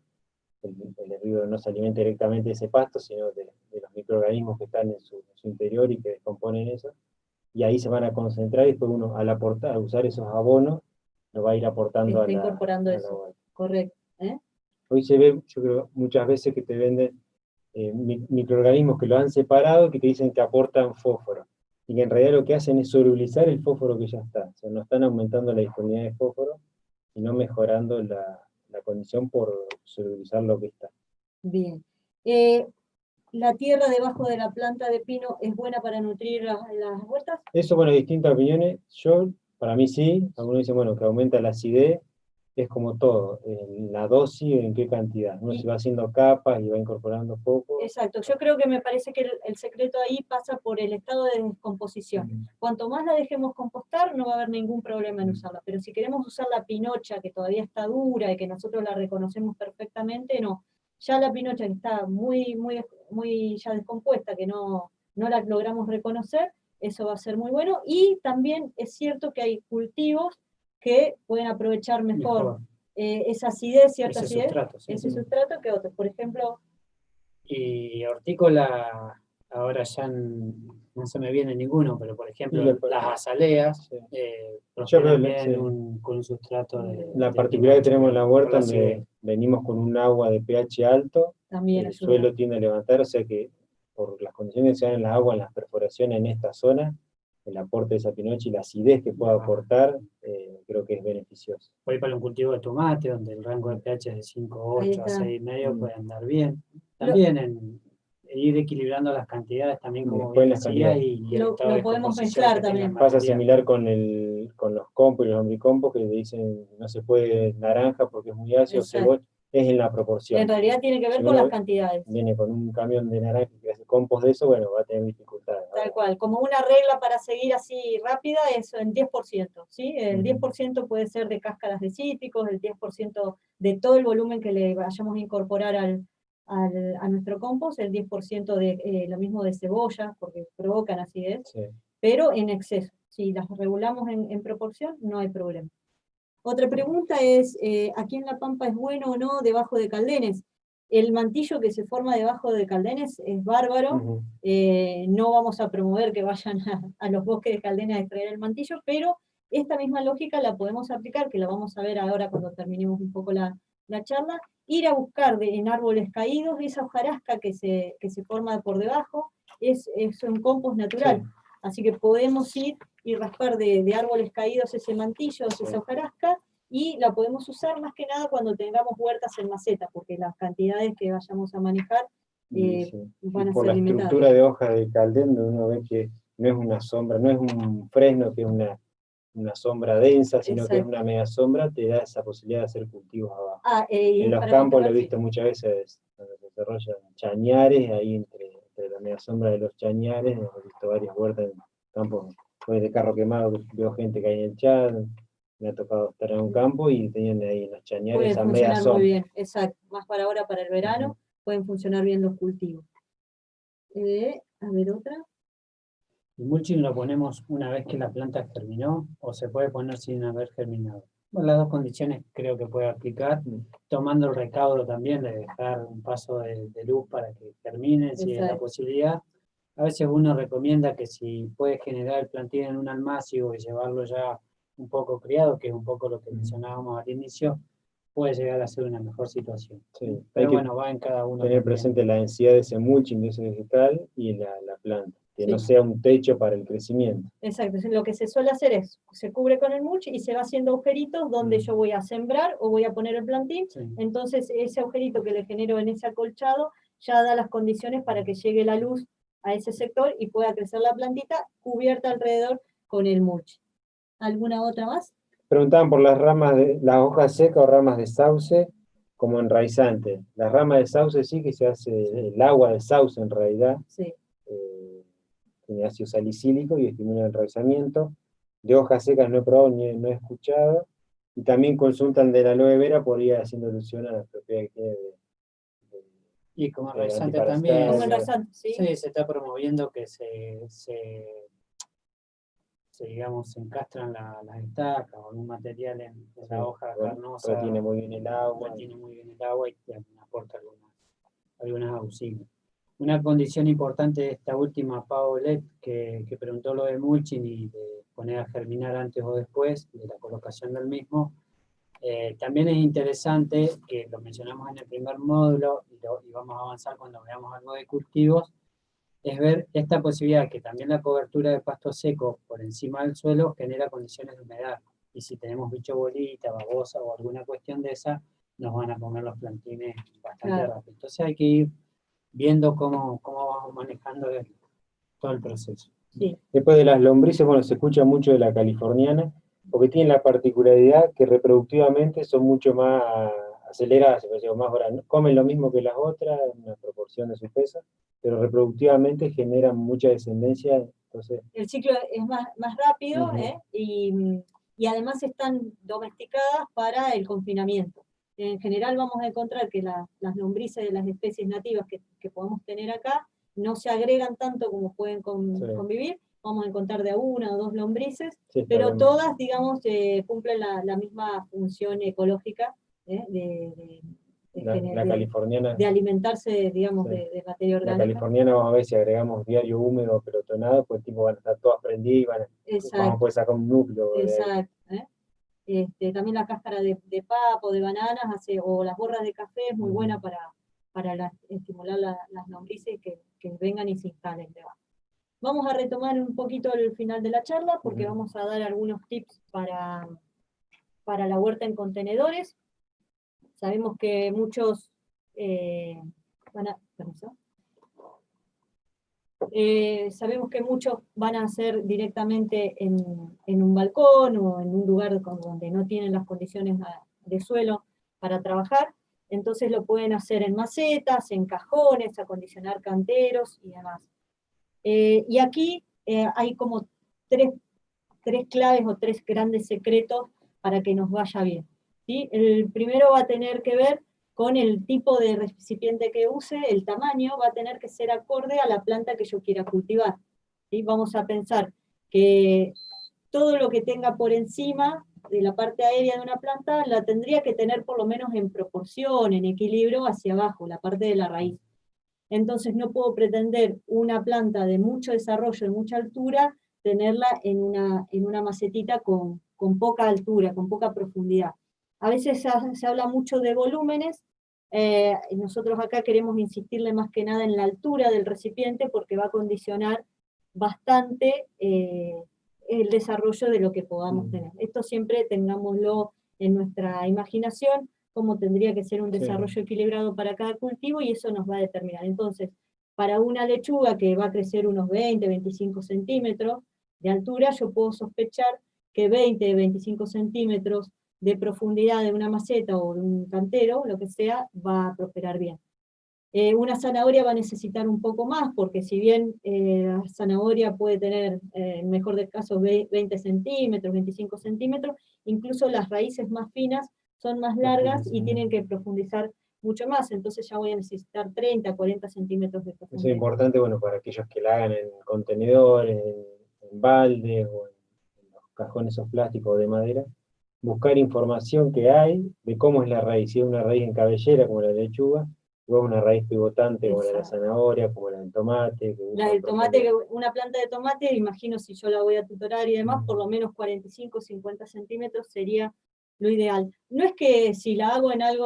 El herbívoro no se alimenta directamente de ese pasto, sino de los microorganismos que están en su interior y que descomponen eso. Y ahí se van a concentrar, y después uno, al aportar, al usar esos abonos, lo va a ir aportando está incorporando eso. Correcto. Hoy se ve, yo creo, muchas veces que te venden microorganismos que lo han separado y que te dicen que aportan fósforo. Y que en realidad lo que hacen es solubilizar el fósforo que ya está. O sea, no están aumentando la disponibilidad de fósforo, sino mejorando la condición por solubilizar lo que está. Bien. ¿La tierra debajo de la planta de pino es buena para nutrir las huertas? Eso, bueno, distintas opiniones. Para mí sí. Algunos dicen, bueno, que aumenta la acidez. Es como todo, en la dosis, en qué cantidad. Uno se va haciendo capas y va incorporando poco. Exacto, yo creo que me parece que el secreto ahí pasa por el estado de descomposición. Cuanto más la dejemos compostar, no va a haber ningún problema en usarla, pero si queremos usar la pinocha, que todavía está dura y que nosotros la reconocemos perfectamente, no. Ya la pinocha que está muy ya descompuesta, que no la logramos reconocer, eso va a ser muy bueno. Y también es cierto que hay cultivos que pueden aprovechar mejor. Esa acidez, cierta acidez, sustrato, sí, ese sustrato que otros. Por ejemplo... Y hortícola, ahora ya no se me viene ninguno, pero por ejemplo las azaleas, prosperan bien con un sustrato de... La particularidad que tenemos en la huerta, donde venimos con un agua de pH alto, también el suelo tiende a levantar, o sea que por las condiciones que se dan en el agua, en las perforaciones en esta zona, el aporte de esa pinocha y la acidez que pueda aportar, creo que es beneficioso. Voy para un cultivo de tomate, donde el rango de pH es de 5,8 a 6,5, puede andar bien. También en ir equilibrando las cantidades, también como bien decía, y lo podemos mezclar también. Pasa similar con los compos y los lombricompos, que le dicen no se puede naranja porque es muy ácido, cebolla, es en la proporción. En realidad tiene que ver con las cantidades. Viene con un camión de naranja que hace compost de eso, bueno, va a tener dificultades. Tal cual, como una regla para seguir así rápida es el 10%, ¿sí? El 10% puede ser de cáscaras de cítricos, el 10% de todo el volumen que le vayamos a incorporar a nuestro compost, el 10% de lo mismo de cebolla, porque provocan acidez, pero en exceso. Si las regulamos en proporción, no hay problema. Otra pregunta es, ¿aquí en La Pampa es bueno o no debajo de caldenes? El mantillo que se forma debajo de caldenes es bárbaro, no vamos a promover que vayan a los bosques de caldenes a extraer el mantillo, pero esta misma lógica la podemos aplicar, que la vamos a ver ahora cuando terminemos un poco la charla, ir a buscar en árboles caídos esa hojarasca que se forma por debajo, es un compost natural, así que podemos ir y raspar de árboles caídos ese mantillo, esa hojarasca, y la podemos usar más que nada cuando tengamos huertas en maceta, porque las cantidades que vayamos a manejar van a ser limitadas. Por la estructura de hoja de caldén, uno ve que no es una sombra, no es un fresno que es una sombra densa, sino que es una media sombra, te da esa posibilidad de hacer cultivos abajo. En los campos lo he visto muchas veces, cuando se desarrollan chañares, ahí entre la media sombra de los chañares, he visto varias huertas en campos, pues de carro quemado, veo gente que hay en el chat, me ha tocado estar en un campo y tenían ahí en los chañares esa media sombra. Muy bien, exacto, más para ahora, para el verano, pueden funcionar bien los cultivos. A ver otra. ¿El mulching lo ponemos una vez que la planta germinó o se puede poner sin haber germinado? Bueno, las dos condiciones creo que puede aplicar, tomando el recaudo también de dejar un paso de luz para que germinen, si es la Exacto. posibilidad. A veces uno recomienda que si puede generar el plantín en un almácigo y llevarlo ya un poco criado, que es un poco lo que mencionábamos al inicio, puede llegar a ser una mejor situación. Sí, hay Pero que bueno, va en cada uno tener también. presente la densidad de ese mulching, de ese vegetal, y la planta. Que no Sí. sea un techo para el crecimiento. Exacto, lo que se suele hacer es, se cubre con el mulch y se va haciendo agujeritos donde yo voy a sembrar o voy a poner el plantín, Sí. entonces ese agujerito que le genero en ese acolchado ya da las condiciones para que llegue la luz a ese sector y pueda crecer la plantita cubierta alrededor con el mulch. ¿Alguna otra más? Preguntaban por las ramas de las hojas secas o ramas de sauce como enraizante. Las ramas de sauce sí que se hace el agua de sauce en realidad. Sí. Tiene ácido salicílico y estimula el enraizamiento. De hojas secas no he probado ni no he escuchado. Y también consultan de la aloe vera por ir haciendo alusión a las propiedades que tiene Y como de enraizante antiparasitario. también, Como enraizante, sí. sí, se está promoviendo que digamos, se encastran las estacas o algún material en la hoja carnosa. Retiene muy bien el agua. Retiene muy bien el agua y aporta algunas auxilios. Una condición importante de esta última, Paolet, que preguntó lo de mulching y de poner a germinar antes o después de la colocación del mismo, también es interesante, que lo mencionamos en el primer módulo y vamos a avanzar cuando veamos algo de cultivos, es ver esta posibilidad que también la cobertura de pasto seco por encima del suelo genera condiciones de humedad. Y si tenemos bicho bolita, babosa o alguna cuestión de esa, nos van a comer los plantines bastante rápido. Entonces hay que ir viendo cómo vamos manejando todo el proceso. Sí. Después de las lombrices, bueno, se escucha mucho de la californiana, porque tienen la particularidad que reproductivamente son mucho más aceleradas, más grandes. Comen lo mismo que las otras, en una proporción de su peso, pero reproductivamente generan mucha descendencia. Entonces, el ciclo es más rápido, y además están domesticadas para el confinamiento. En general vamos a encontrar que las lombrices de las especies nativas que podemos tener acá no se agregan tanto como pueden convivir. Vamos a encontrar de a una o dos lombrices, sí, pero todas, digamos, cumplen la misma función ecológica la californiana, de alimentarse, digamos, sí, de materia orgánica. La californiana, vamos a ver si agregamos diario húmedo o pelotonado, pues tipo van a estar todas prendidas y vamos a poder sacar un núcleo. Exacto. También la cáscara de papo, de bananas, o las borras de café es muy buena para estimular las lombrices que vengan y se instalen debajo. Vamos a retomar un poquito el final de la charla, porque vamos a dar algunos tips para la huerta en contenedores. Sabemos que muchos sabemos que muchos van a hacer directamente en un balcón o en un lugar donde no tienen las condiciones de suelo para trabajar, entonces lo pueden hacer en macetas, en cajones, acondicionar canteros y demás. Y aquí hay como tres claves o tres grandes secretos para que nos vaya bien, ¿sí? El primero va a tener que ver con el tipo de recipiente que use, el tamaño va a tener que ser acorde a la planta que yo quiera cultivar, ¿sí? Vamos a pensar que todo lo que tenga por encima de la parte aérea de una planta la tendría que tener por lo menos en proporción, en equilibrio hacia abajo, la parte de la raíz. Entonces no puedo pretender una planta de mucho desarrollo, de mucha altura, tenerla en una macetita con poca altura, con poca profundidad. A veces se habla mucho de volúmenes, nosotros acá queremos insistirle más que nada en la altura del recipiente porque va a condicionar bastante el desarrollo de lo que podamos tener. Esto siempre tengámoslo en nuestra imaginación, cómo tendría que ser un desarrollo equilibrado para cada cultivo, y eso nos va a determinar. Entonces, para una lechuga que va a crecer unos 20, 25 centímetros de altura, yo puedo sospechar que 20, 25 centímetros de profundidad de una maceta o de un cantero, lo que sea, va a prosperar bien. Una zanahoria va a necesitar un poco más, porque si bien la zanahoria puede tener, en mejor de casos, 20 centímetros, 25 centímetros, incluso las raíces más finas son más largas y tienen que profundizar mucho más, entonces ya voy a necesitar 30, 40 centímetros de profundidad. Eso es importante, bueno, para aquellos que la hagan en contenedores, baldes o en los cajones esos plásticos de madera, buscar información que hay de cómo es la raíz, si es una raíz en cabellera como la lechuga, o es una raíz pivotante como la de la zanahoria, como la del tomate. La del tomate, una planta de tomate, imagino si yo la voy a tutorar y demás, por lo menos 45, 50 centímetros sería lo ideal. No es que si la hago en algo,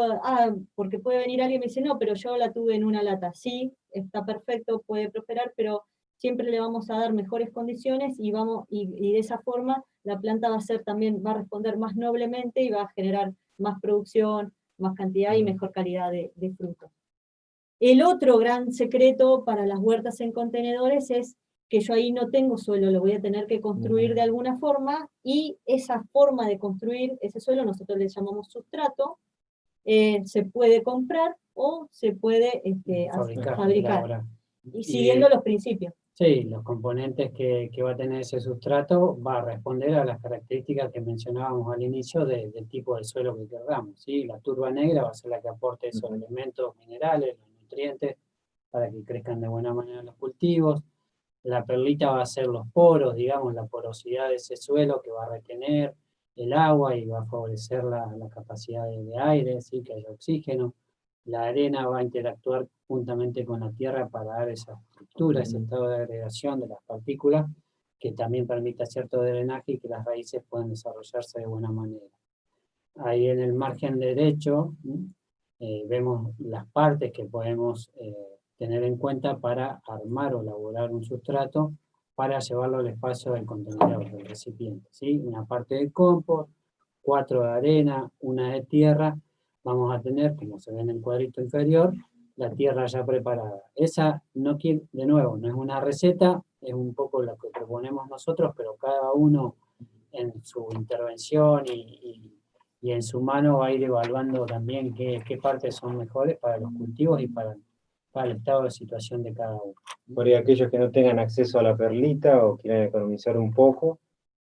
porque puede venir alguien y me dice, no, pero yo la tuve en una lata. Sí, está perfecto, puede prosperar, pero siempre le vamos a dar mejores condiciones y de esa forma la planta va a responder más noblemente y va a generar más producción, más cantidad y mejor calidad de fruto. El otro gran secreto para las huertas en contenedores es que yo ahí no tengo suelo, lo voy a tener que construir de alguna forma, y esa forma de construir ese suelo nosotros le llamamos sustrato, se puede comprar o se puede fabricar. Y siguiendo los principios. Sí, los componentes que va a tener ese sustrato va a responder a las características que mencionábamos al inicio del tipo de suelo que queramos, ¿sí? La turba negra va a ser la que aporte esos elementos minerales, los nutrientes, para que crezcan de buena manera los cultivos. La perlita va a ser los poros, digamos, la porosidad de ese suelo que va a retener el agua y va a favorecer la capacidad de aire, ¿sí? Que haya oxígeno. La arena va a interactuar juntamente con la tierra para dar esa estructura, ese estado de agregación de las partículas, que también permita cierto drenaje y que las raíces puedan desarrollarse de buena manera. Ahí en el margen derecho vemos las partes que podemos tener en cuenta para armar o elaborar un sustrato para llevarlo al espacio del contenedor, del recipiente, ¿sí? Una parte de compost, 4 de arena, una de tierra. Vamos a tener, como se ve en el cuadrito inferior, la tierra ya preparada. Esa, de nuevo, no es una receta, es un poco lo que proponemos nosotros, pero cada uno en su intervención y en su mano va a ir evaluando también qué partes son mejores para los cultivos y para el estado de situación de cada uno. Por ahí aquellos que no tengan acceso a la perlita o quieran economizar un poco,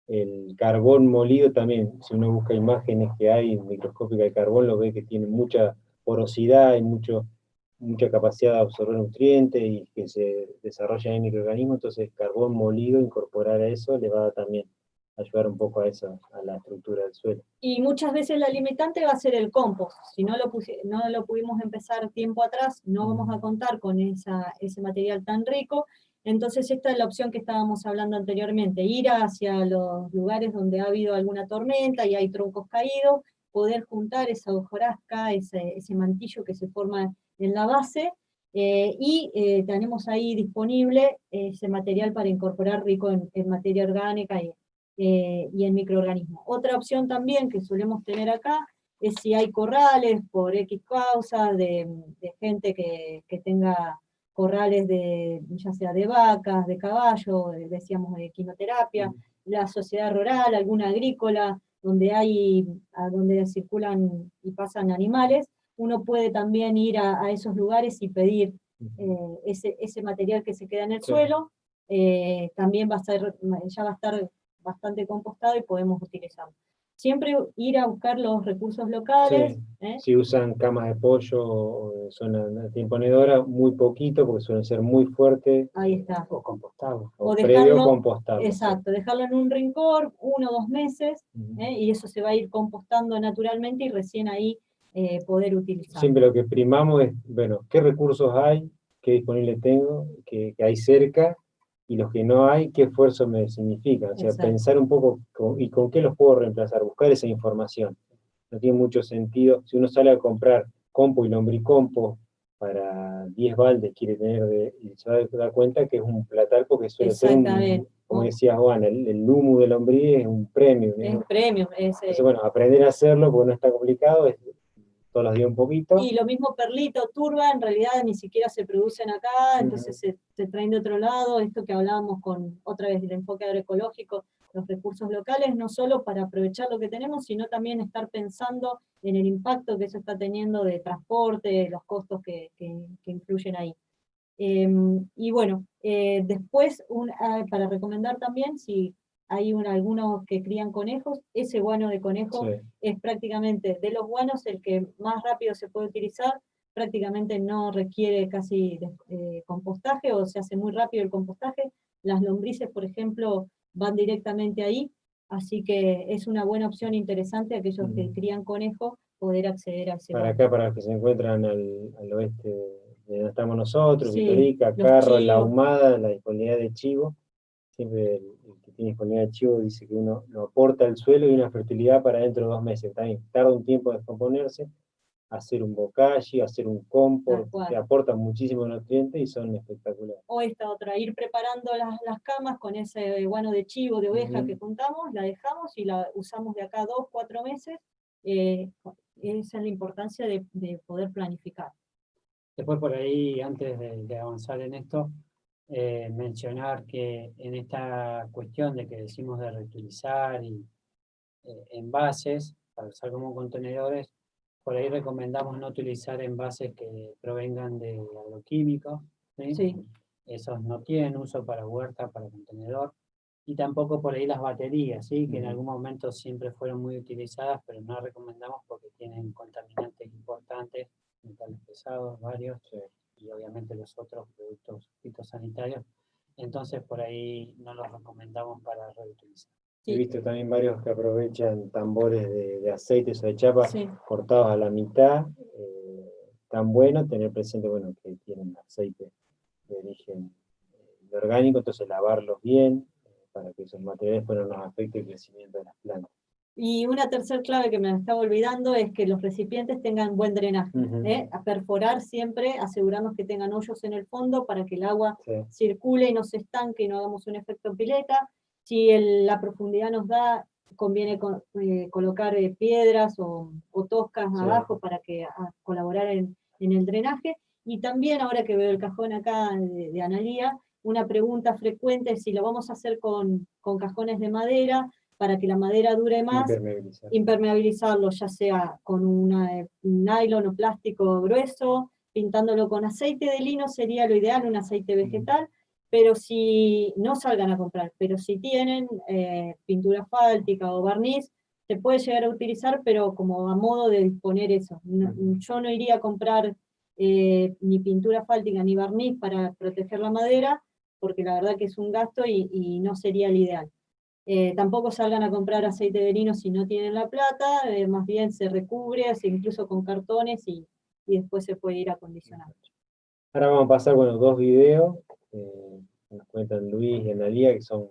el carbón molido también, si uno busca imágenes que hay microscópicas de carbón, lo ve que tiene mucha porosidad y mucha capacidad de absorber nutrientes y que se desarrollan en microorganismos, entonces carbón molido, incorporar a eso, le va a también ayudar un poco a la estructura del suelo. Y muchas veces la limitante va a ser el compost. Si no lo pudimos empezar tiempo atrás, no vamos a contar con ese material tan rico. Entonces esta es la opción que estábamos hablando anteriormente, ir hacia los lugares donde ha habido alguna tormenta y hay troncos caídos, poder juntar esa hojarasca, ese mantillo que se forma en la base, y tenemos ahí disponible ese material para incorporar rico en materia orgánica y en microorganismos. Otra opción también que solemos tener acá es si hay corrales por X causas de gente que tenga corrales ya sea de vacas, de caballo, decíamos de quimioterapia, la sociedad rural, alguna agrícola, donde circulan y pasan animales, uno puede también ir a esos lugares y pedir ese material que se queda en el suelo, también ya va a estar bastante compostado y podemos utilizarlo. Siempre ir a buscar los recursos locales. Sí. Si usan camas de pollo o zona de imponedora, muy poquito, porque suelen ser muy fuertes. Ahí está. O compostado. O previo compostado. Exacto, dejarlo en un rincón 1 o 2 meses, y eso se va a ir compostando naturalmente y recién ahí poder utilizarlo. Siempre lo que primamos es, bueno, qué recursos hay, qué disponible tengo, que hay cerca, y los que no hay, qué esfuerzo me significa. O sea, exacto. Pensar un poco con qué los puedo reemplazar, buscar esa información. No tiene mucho sentido. Si uno sale a comprar compost y lombricompost para 10 baldes, quiere tener y se va a dar cuenta que es un platal porque suele ser como decías Juan, el humus de lombriz es un premio. Es premium. Entonces, bueno, aprender a hacerlo porque no está complicado, es todos los días un poquito. Y lo mismo perlito, turba, en realidad ni siquiera se producen acá, entonces se traen de otro lado, esto que hablábamos otra vez del enfoque agroecológico, los recursos locales, no solo para aprovechar lo que tenemos, sino también estar pensando en el impacto que eso está teniendo de transporte, los costos que influyen ahí. Y bueno, después, para recomendar también, si hay algunos que crían conejos, ese guano de conejo es prácticamente, de los guanos, el que más rápido se puede utilizar, prácticamente no requiere casi compostaje, o se hace muy rápido el compostaje. Las lombrices, por ejemplo, van directamente ahí, así que es una buena opción interesante aquellos que crían conejos poder acceder a ese Para guano. acá, para los que se encuentran al oeste de donde estamos nosotros, Sí, Vitorica, los Carro, La chivos. Ahumada, la disponibilidad de chivo. Siempre el que tiene disponibilidad de chivo dice que uno lo aporta al suelo y una fertilidad para dentro de 2 meses. También tarda un tiempo en descomponerse, hacer un bocashi, hacer un compost, que aportan muchísimos nutrientes y son espectaculares. O esta otra, ir preparando las camas con ese guano de chivo, de oveja que juntamos, la dejamos y la usamos de acá 2, 4 meses. Esa es la importancia de poder planificar. Después por ahí, antes de avanzar en esto, mencionar que en esta cuestión de que decimos de reutilizar y envases para usar como contenedores, por ahí recomendamos no utilizar envases que provengan de agroquímicos, ¿sí? Sí. Esos no tienen uso para huerta, para contenedor, y tampoco por ahí las baterías, ¿sí? Que en algún momento siempre fueron muy utilizadas, pero no recomendamos porque tienen contaminantes importantes, metales pesados, varios, y obviamente los otros productos fitosanitarios. Entonces por ahí no los recomendamos para reutilizar. Sí. He visto también varios que aprovechan tambores de aceites o de chapa cortados a la mitad. Tan bueno tener presente, bueno, que tienen aceite de origen orgánico, entonces lavarlos bien para que esos materiales no nos afecten el crecimiento de las plantas. Y una tercera clave que me estaba olvidando es que los recipientes tengan buen drenaje. A perforar siempre, asegurarnos que tengan hoyos en el fondo para que el agua circule y no se estanque y no hagamos un efecto pileta. Si la profundidad nos da, conviene colocar piedras o toscas abajo para colaborar en el drenaje. Y también, ahora que veo el cajón acá de Analía, una pregunta frecuente es si lo vamos a hacer con cajones de madera, para que la madera dure más, impermeabilizarlo, ya sea con un nylon o plástico grueso, pintándolo con aceite de lino sería lo ideal, un aceite vegetal, pero si no salgan a comprar, pero si tienen pintura asfáltica o barniz, se puede llegar a utilizar, pero como a modo de disponer eso. Yo no iría a comprar ni pintura asfáltica ni barniz para proteger la madera, porque la verdad que es un gasto y no sería el ideal. Tampoco salgan a comprar aceite de lino si no tienen la plata, más bien se recubre, incluso con cartones y después se puede ir acondicionando. Ahora vamos a pasar, bueno, 2 videos, nos cuentan Luis y Analía, que son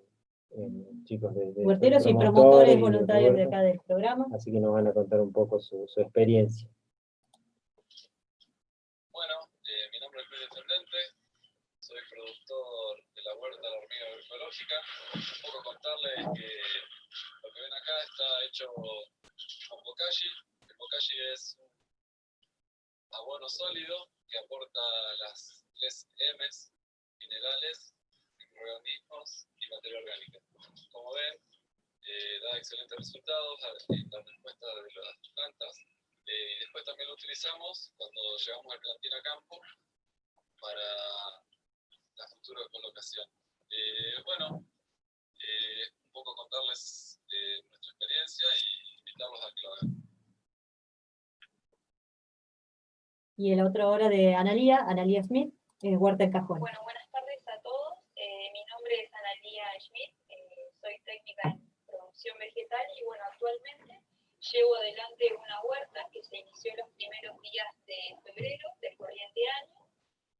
chicos de huerteros y promotores voluntarios de acá del programa. Así que nos van a contar un poco su experiencia. Bueno, mi nombre es Luis Descendente, soy productor de la huerta de la hormiga agroecológica. Un poco contarles que lo que ven acá está hecho con bokashi. El bokashi es un abono sólido que aporta las 3 M's, minerales, microorganismos y materia orgánica. Como ven, da excelentes resultados en la respuesta de las plantas. Y después también lo utilizamos cuando llevamos el plantín a campo para la futura colocación. Un poco contarles nuestra experiencia y invitarlos a que lo hagan. Y el otro ahora de Analía Smith, Huerta en Cajón. Bueno, buenas tardes a todos. Mi nombre es Analía Smith, soy técnica en producción vegetal y bueno, actualmente llevo adelante una huerta que se inició los primeros días de febrero del corriente año.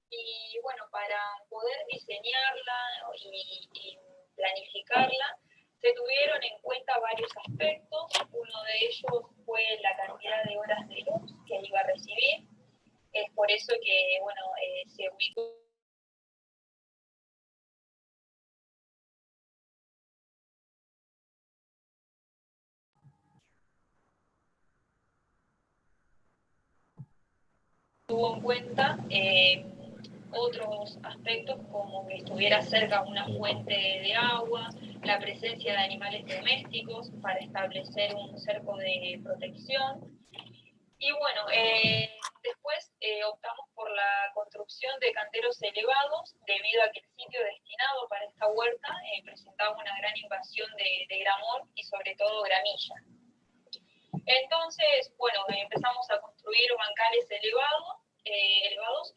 Y bueno, para poder diseñarla y planificarla, se tuvieron en cuenta varios aspectos. Uno de ellos fue la cantidad de horas de luz que iba a recibir. Es por eso que, bueno, se ubicó. Tuvo en cuenta otros aspectos como que estuviera cerca una fuente de agua, la presencia de animales domésticos para establecer un cerco de protección. Y bueno, después optamos por la construcción de canteros elevados debido a que el sitio destinado para esta huerta presentaba una gran invasión de gramón y sobre todo gramilla. Entonces, bueno, empezamos a construir bancales elevados,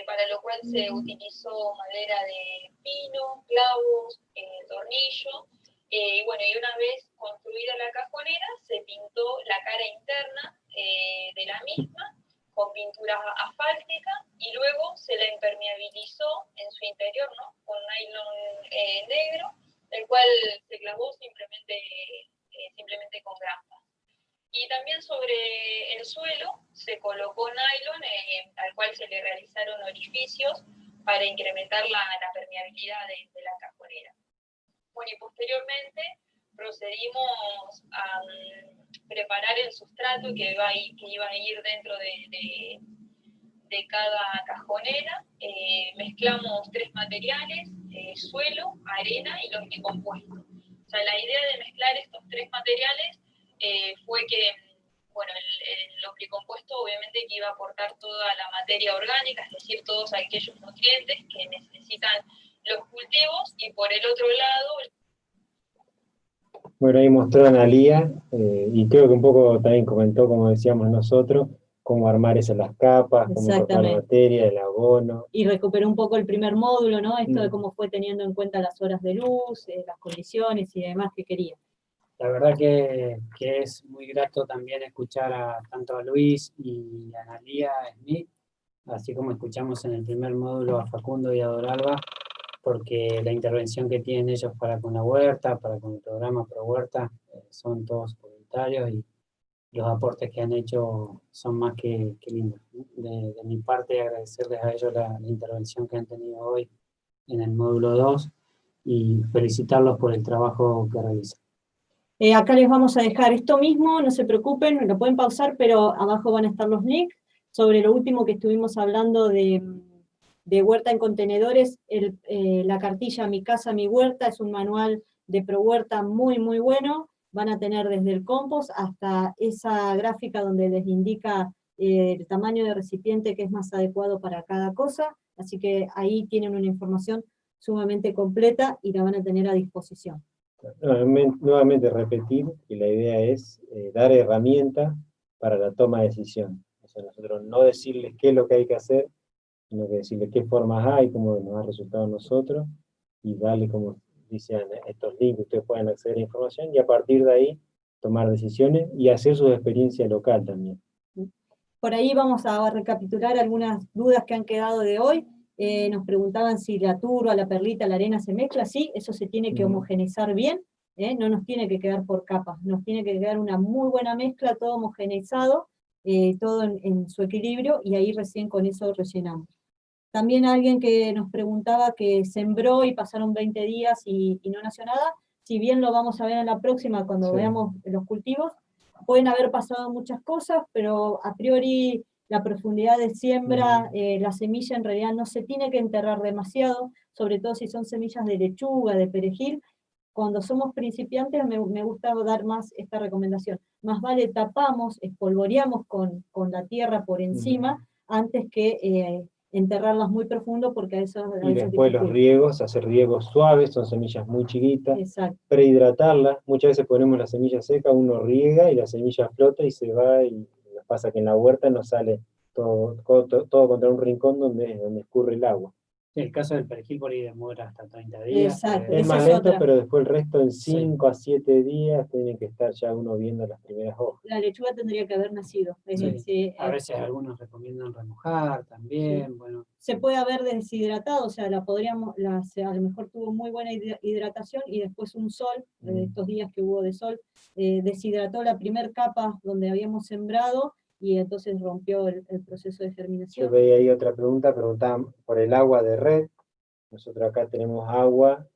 para lo cual se utilizó madera de pino, clavos, tornillo, Y bueno, y una vez construida la cajonera, se pintó la cara interna de la misma con pintura asfáltica y luego se la impermeabilizó en su interior, ¿no? Con nylon negro, el cual se clavó simplemente con grampas. Y también sobre el suelo se colocó nylon al cual se le realizaron orificios para incrementar la permeabilidad de la cajonera. Bueno, y posteriormente procedimos a preparar el sustrato que iba a ir dentro de cada cajonera. Mezclamos 3 materiales, suelo, arena y lombricompuesto. O sea, la idea de mezclar estos 3 materiales fue que, bueno, el lombricompuesto obviamente que iba a aportar toda la materia orgánica, es decir, todos aquellos nutrientes que necesitan los cultivos, y por el otro lado... Bueno, ahí mostró Analía, y creo que un poco también comentó, como decíamos nosotros, cómo armar esas las capas, cómo cortar la materia, el abono. Y recuperó un poco el primer módulo, ¿no? Esto de cómo fue teniendo en cuenta las horas de luz, las condiciones y demás que quería. La verdad que es muy grato también escuchar tanto a Luis y a Analía Smith, así como escuchamos en el primer módulo a Facundo y a Doralba, porque la intervención que tienen ellos para con la huerta, para con el programa Pro Huerta, son todos voluntarios y los aportes que han hecho son más que lindos. De mi parte, agradecerles a ellos la intervención que han tenido hoy en el módulo 2 y felicitarlos por el trabajo que realizan. Acá les vamos a dejar esto mismo, no se preocupen, lo pueden pausar, pero abajo van a estar los links sobre lo último que estuvimos hablando de huerta en contenedores. La cartilla Mi Casa, Mi Huerta es un manual de Pro Huerta muy, muy bueno. Van a tener desde el compost hasta esa gráfica donde les indica el tamaño de recipiente que es más adecuado para cada cosa, así que ahí tienen una información sumamente completa y la van a tener a disposición. Nuevamente repetir que la idea es dar herramientas para la toma de decisión. O sea, nosotros no decirles qué es lo que hay que hacer, sino que decirles qué formas hay, cómo nos ha resultado a nosotros, y darle, como dicen estos links, ustedes pueden acceder a información, y a partir de ahí tomar decisiones y hacer su experiencia local también. Por ahí vamos a recapitular algunas dudas que han quedado de hoy. Nos preguntaban si la turba, la perlita, la arena se mezcla. Sí, eso se tiene que homogeneizar bien, no nos tiene que quedar por capas, nos tiene que quedar una muy buena mezcla, todo homogeneizado, todo en su equilibrio, y ahí recién con eso rellenamos. También alguien que nos preguntaba que sembró y pasaron 20 días y no nació nada, si bien lo vamos a ver en la próxima cuando veamos los cultivos, pueden haber pasado muchas cosas, pero a priori la profundidad de siembra, la semilla en realidad no se tiene que enterrar demasiado, sobre todo si son semillas de lechuga, de perejil. Cuando somos principiantes me gusta dar más esta recomendación. Más vale tapamos, espolvoreamos con la tierra por encima, antes que enterrarlas muy profundo, porque a eso... Y después los riegos, hacer riegos suaves, son semillas muy chiquitas. Exacto. Prehidratarlas, muchas veces ponemos la semilla seca, uno riega y la semilla flota y se va, y nos pasa que en la huerta nos sale todo contra un rincón donde escurre el agua. Sí, el caso del perejil por ahí demora hasta 30 días. Exacto. Es más lento, pero después el resto en 5 a 7 días tiene que estar ya uno viendo las primeras hojas. La lechuga tendría que haber nacido. A veces algunos recomiendan remojar también. Bueno. Se puede haber deshidratado, o sea, a lo mejor tuvo muy buena hidratación y después un sol, estos días que hubo de sol, deshidrató la primer capa donde habíamos sembrado, y entonces rompió el proceso de germinación. Yo veía ahí otra pregunta, preguntaban por el agua de red. Nosotros acá tenemos agua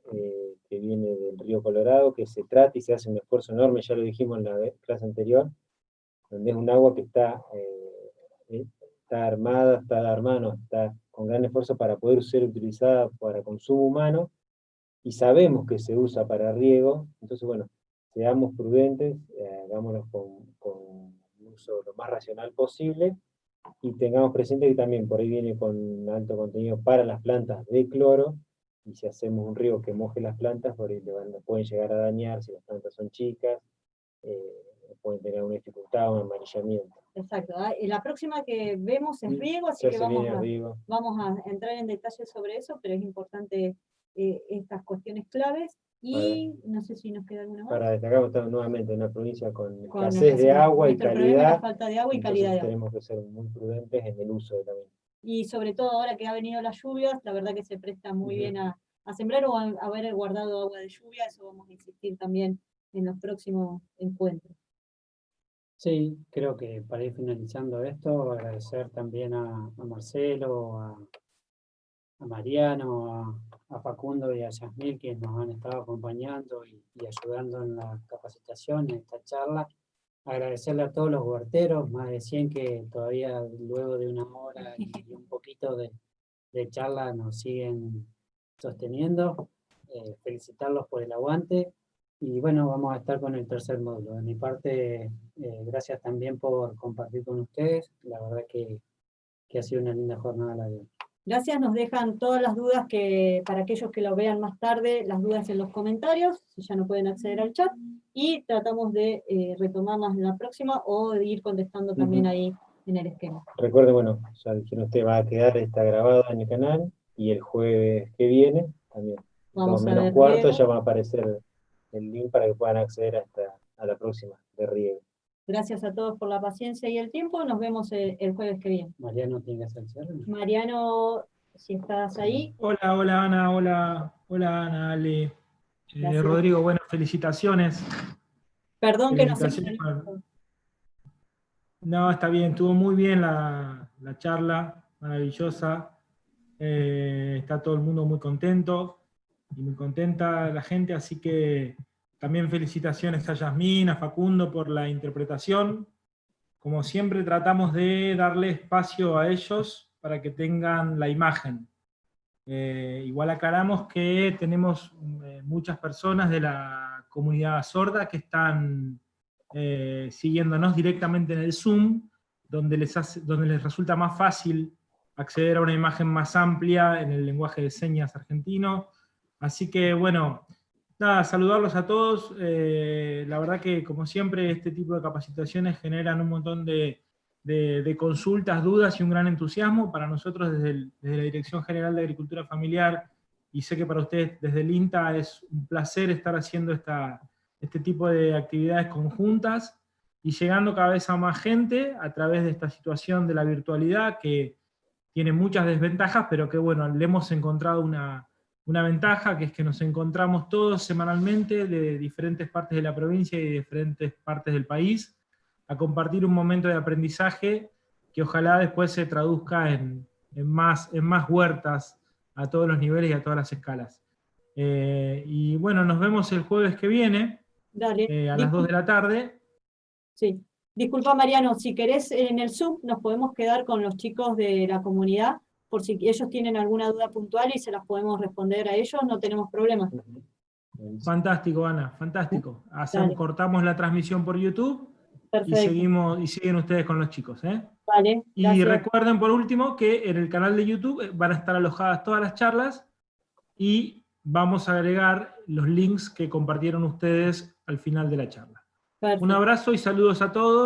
que viene del río Colorado, que se trata y se hace un esfuerzo enorme, ya lo dijimos en la clase anterior, donde es un agua que está armada, está con gran esfuerzo para poder ser utilizada para consumo humano, y sabemos que se usa para riego. Entonces, bueno, seamos prudentes, hagámoslo con un uso lo más racional posible, y tengamos presente que también por ahí viene con alto contenido para las plantas de cloro, y si hacemos un riego que moje las plantas, por ahí pueden llegar a dañar, si las plantas son chicas, pueden tener una dificultad o un amarillamiento. Exacto. La próxima que vemos es riego, así que vamos a entrar en detalle sobre eso, pero es importante estas cuestiones claves. Y no sé si nos queda alguna más. Para destacar, estamos nuevamente en una provincia con Con escasez de agua y nuestro problema es la calidad, falta de agua y entonces calidad de agua. tenemos que ser muy prudentes en el uso de la misma. Y sobre todo ahora que ha venido las lluvias, la verdad que se presta muy bien a sembrar o a haber guardado agua de lluvia, eso vamos a insistir también en los próximos encuentros. Sí, creo que para ir finalizando esto, agradecer también a Marcelo, a Mariano, a Facundo y a Yasmil, que nos han estado acompañando y ayudando en la capacitación, en esta charla. Agradecerle a todos los huerteros, más de 100 que todavía luego de una hora y un poquito de charla nos siguen sosteniendo. Felicitarlos por el aguante. Y bueno, vamos a estar con el tercer módulo. De mi parte, gracias también por compartir con ustedes. La verdad que ha sido una linda jornada la de hoy. Gracias, nos dejan todas las dudas para aquellos que lo vean más tarde, las dudas en los comentarios, si ya no pueden acceder al chat, y tratamos de retomarlas en la próxima o de ir contestando también ahí en el esquema. Recuerden, bueno, ya dijeron ustedes, va a quedar, está grabado en el canal, y el jueves que viene, también, Vamos 2 a menos ver cuarto, riego. ya va a aparecer el link para que puedan acceder a la próxima de riego. Gracias a todos por la paciencia y el tiempo, nos vemos el jueves que viene. Mariano tiene que hacer el cierre. Mariano, si estás ahí. Hola, hola Ana, hola Ana, Ale. Gracias. Rodrigo, bueno, felicitaciones. Perdón que no sé. No, está bien, estuvo muy bien la charla, maravillosa. Está todo el mundo muy contento y muy contenta la gente, así que también felicitaciones a Yasmín, a Facundo por la interpretación. Como siempre tratamos de darle espacio a ellos para que tengan la imagen. Igual aclaramos que tenemos muchas personas de la comunidad sorda que están siguiéndonos directamente en el Zoom, donde les resulta más fácil acceder a una imagen más amplia en el lenguaje de señas argentino. Así que bueno, nada, saludarlos a todos. La verdad que como siempre este tipo de capacitaciones generan un montón de consultas, dudas y un gran entusiasmo para nosotros desde la Dirección General de Agricultura Familiar, y sé que para ustedes desde el INTA es un placer estar haciendo este tipo de actividades conjuntas y llegando cada vez a más gente a través de esta situación de la virtualidad que tiene muchas desventajas, pero que bueno, le hemos encontrado una ventaja, que es que nos encontramos todos semanalmente de diferentes partes de la provincia y de diferentes partes del país, a compartir un momento de aprendizaje que ojalá después se traduzca en más huertas a todos los niveles y a todas las escalas. Y bueno, nos vemos el jueves que viene, Dale. a las 2 de la tarde. Sí. Disculpa Mariano, si querés en el Zoom nos podemos quedar con los chicos de la comunidad, por si ellos tienen alguna duda puntual y se las podemos responder a ellos, no tenemos problema. Fantástico, Ana, fantástico. Dale. Cortamos la transmisión por YouTube. Perfecto. Y siguen ustedes con los chicos. Vale, y recuerden por último que en el canal de YouTube van a estar alojadas todas las charlas y vamos a agregar los links que compartieron ustedes al final de la charla. Perfecto. Un abrazo y saludos a todos.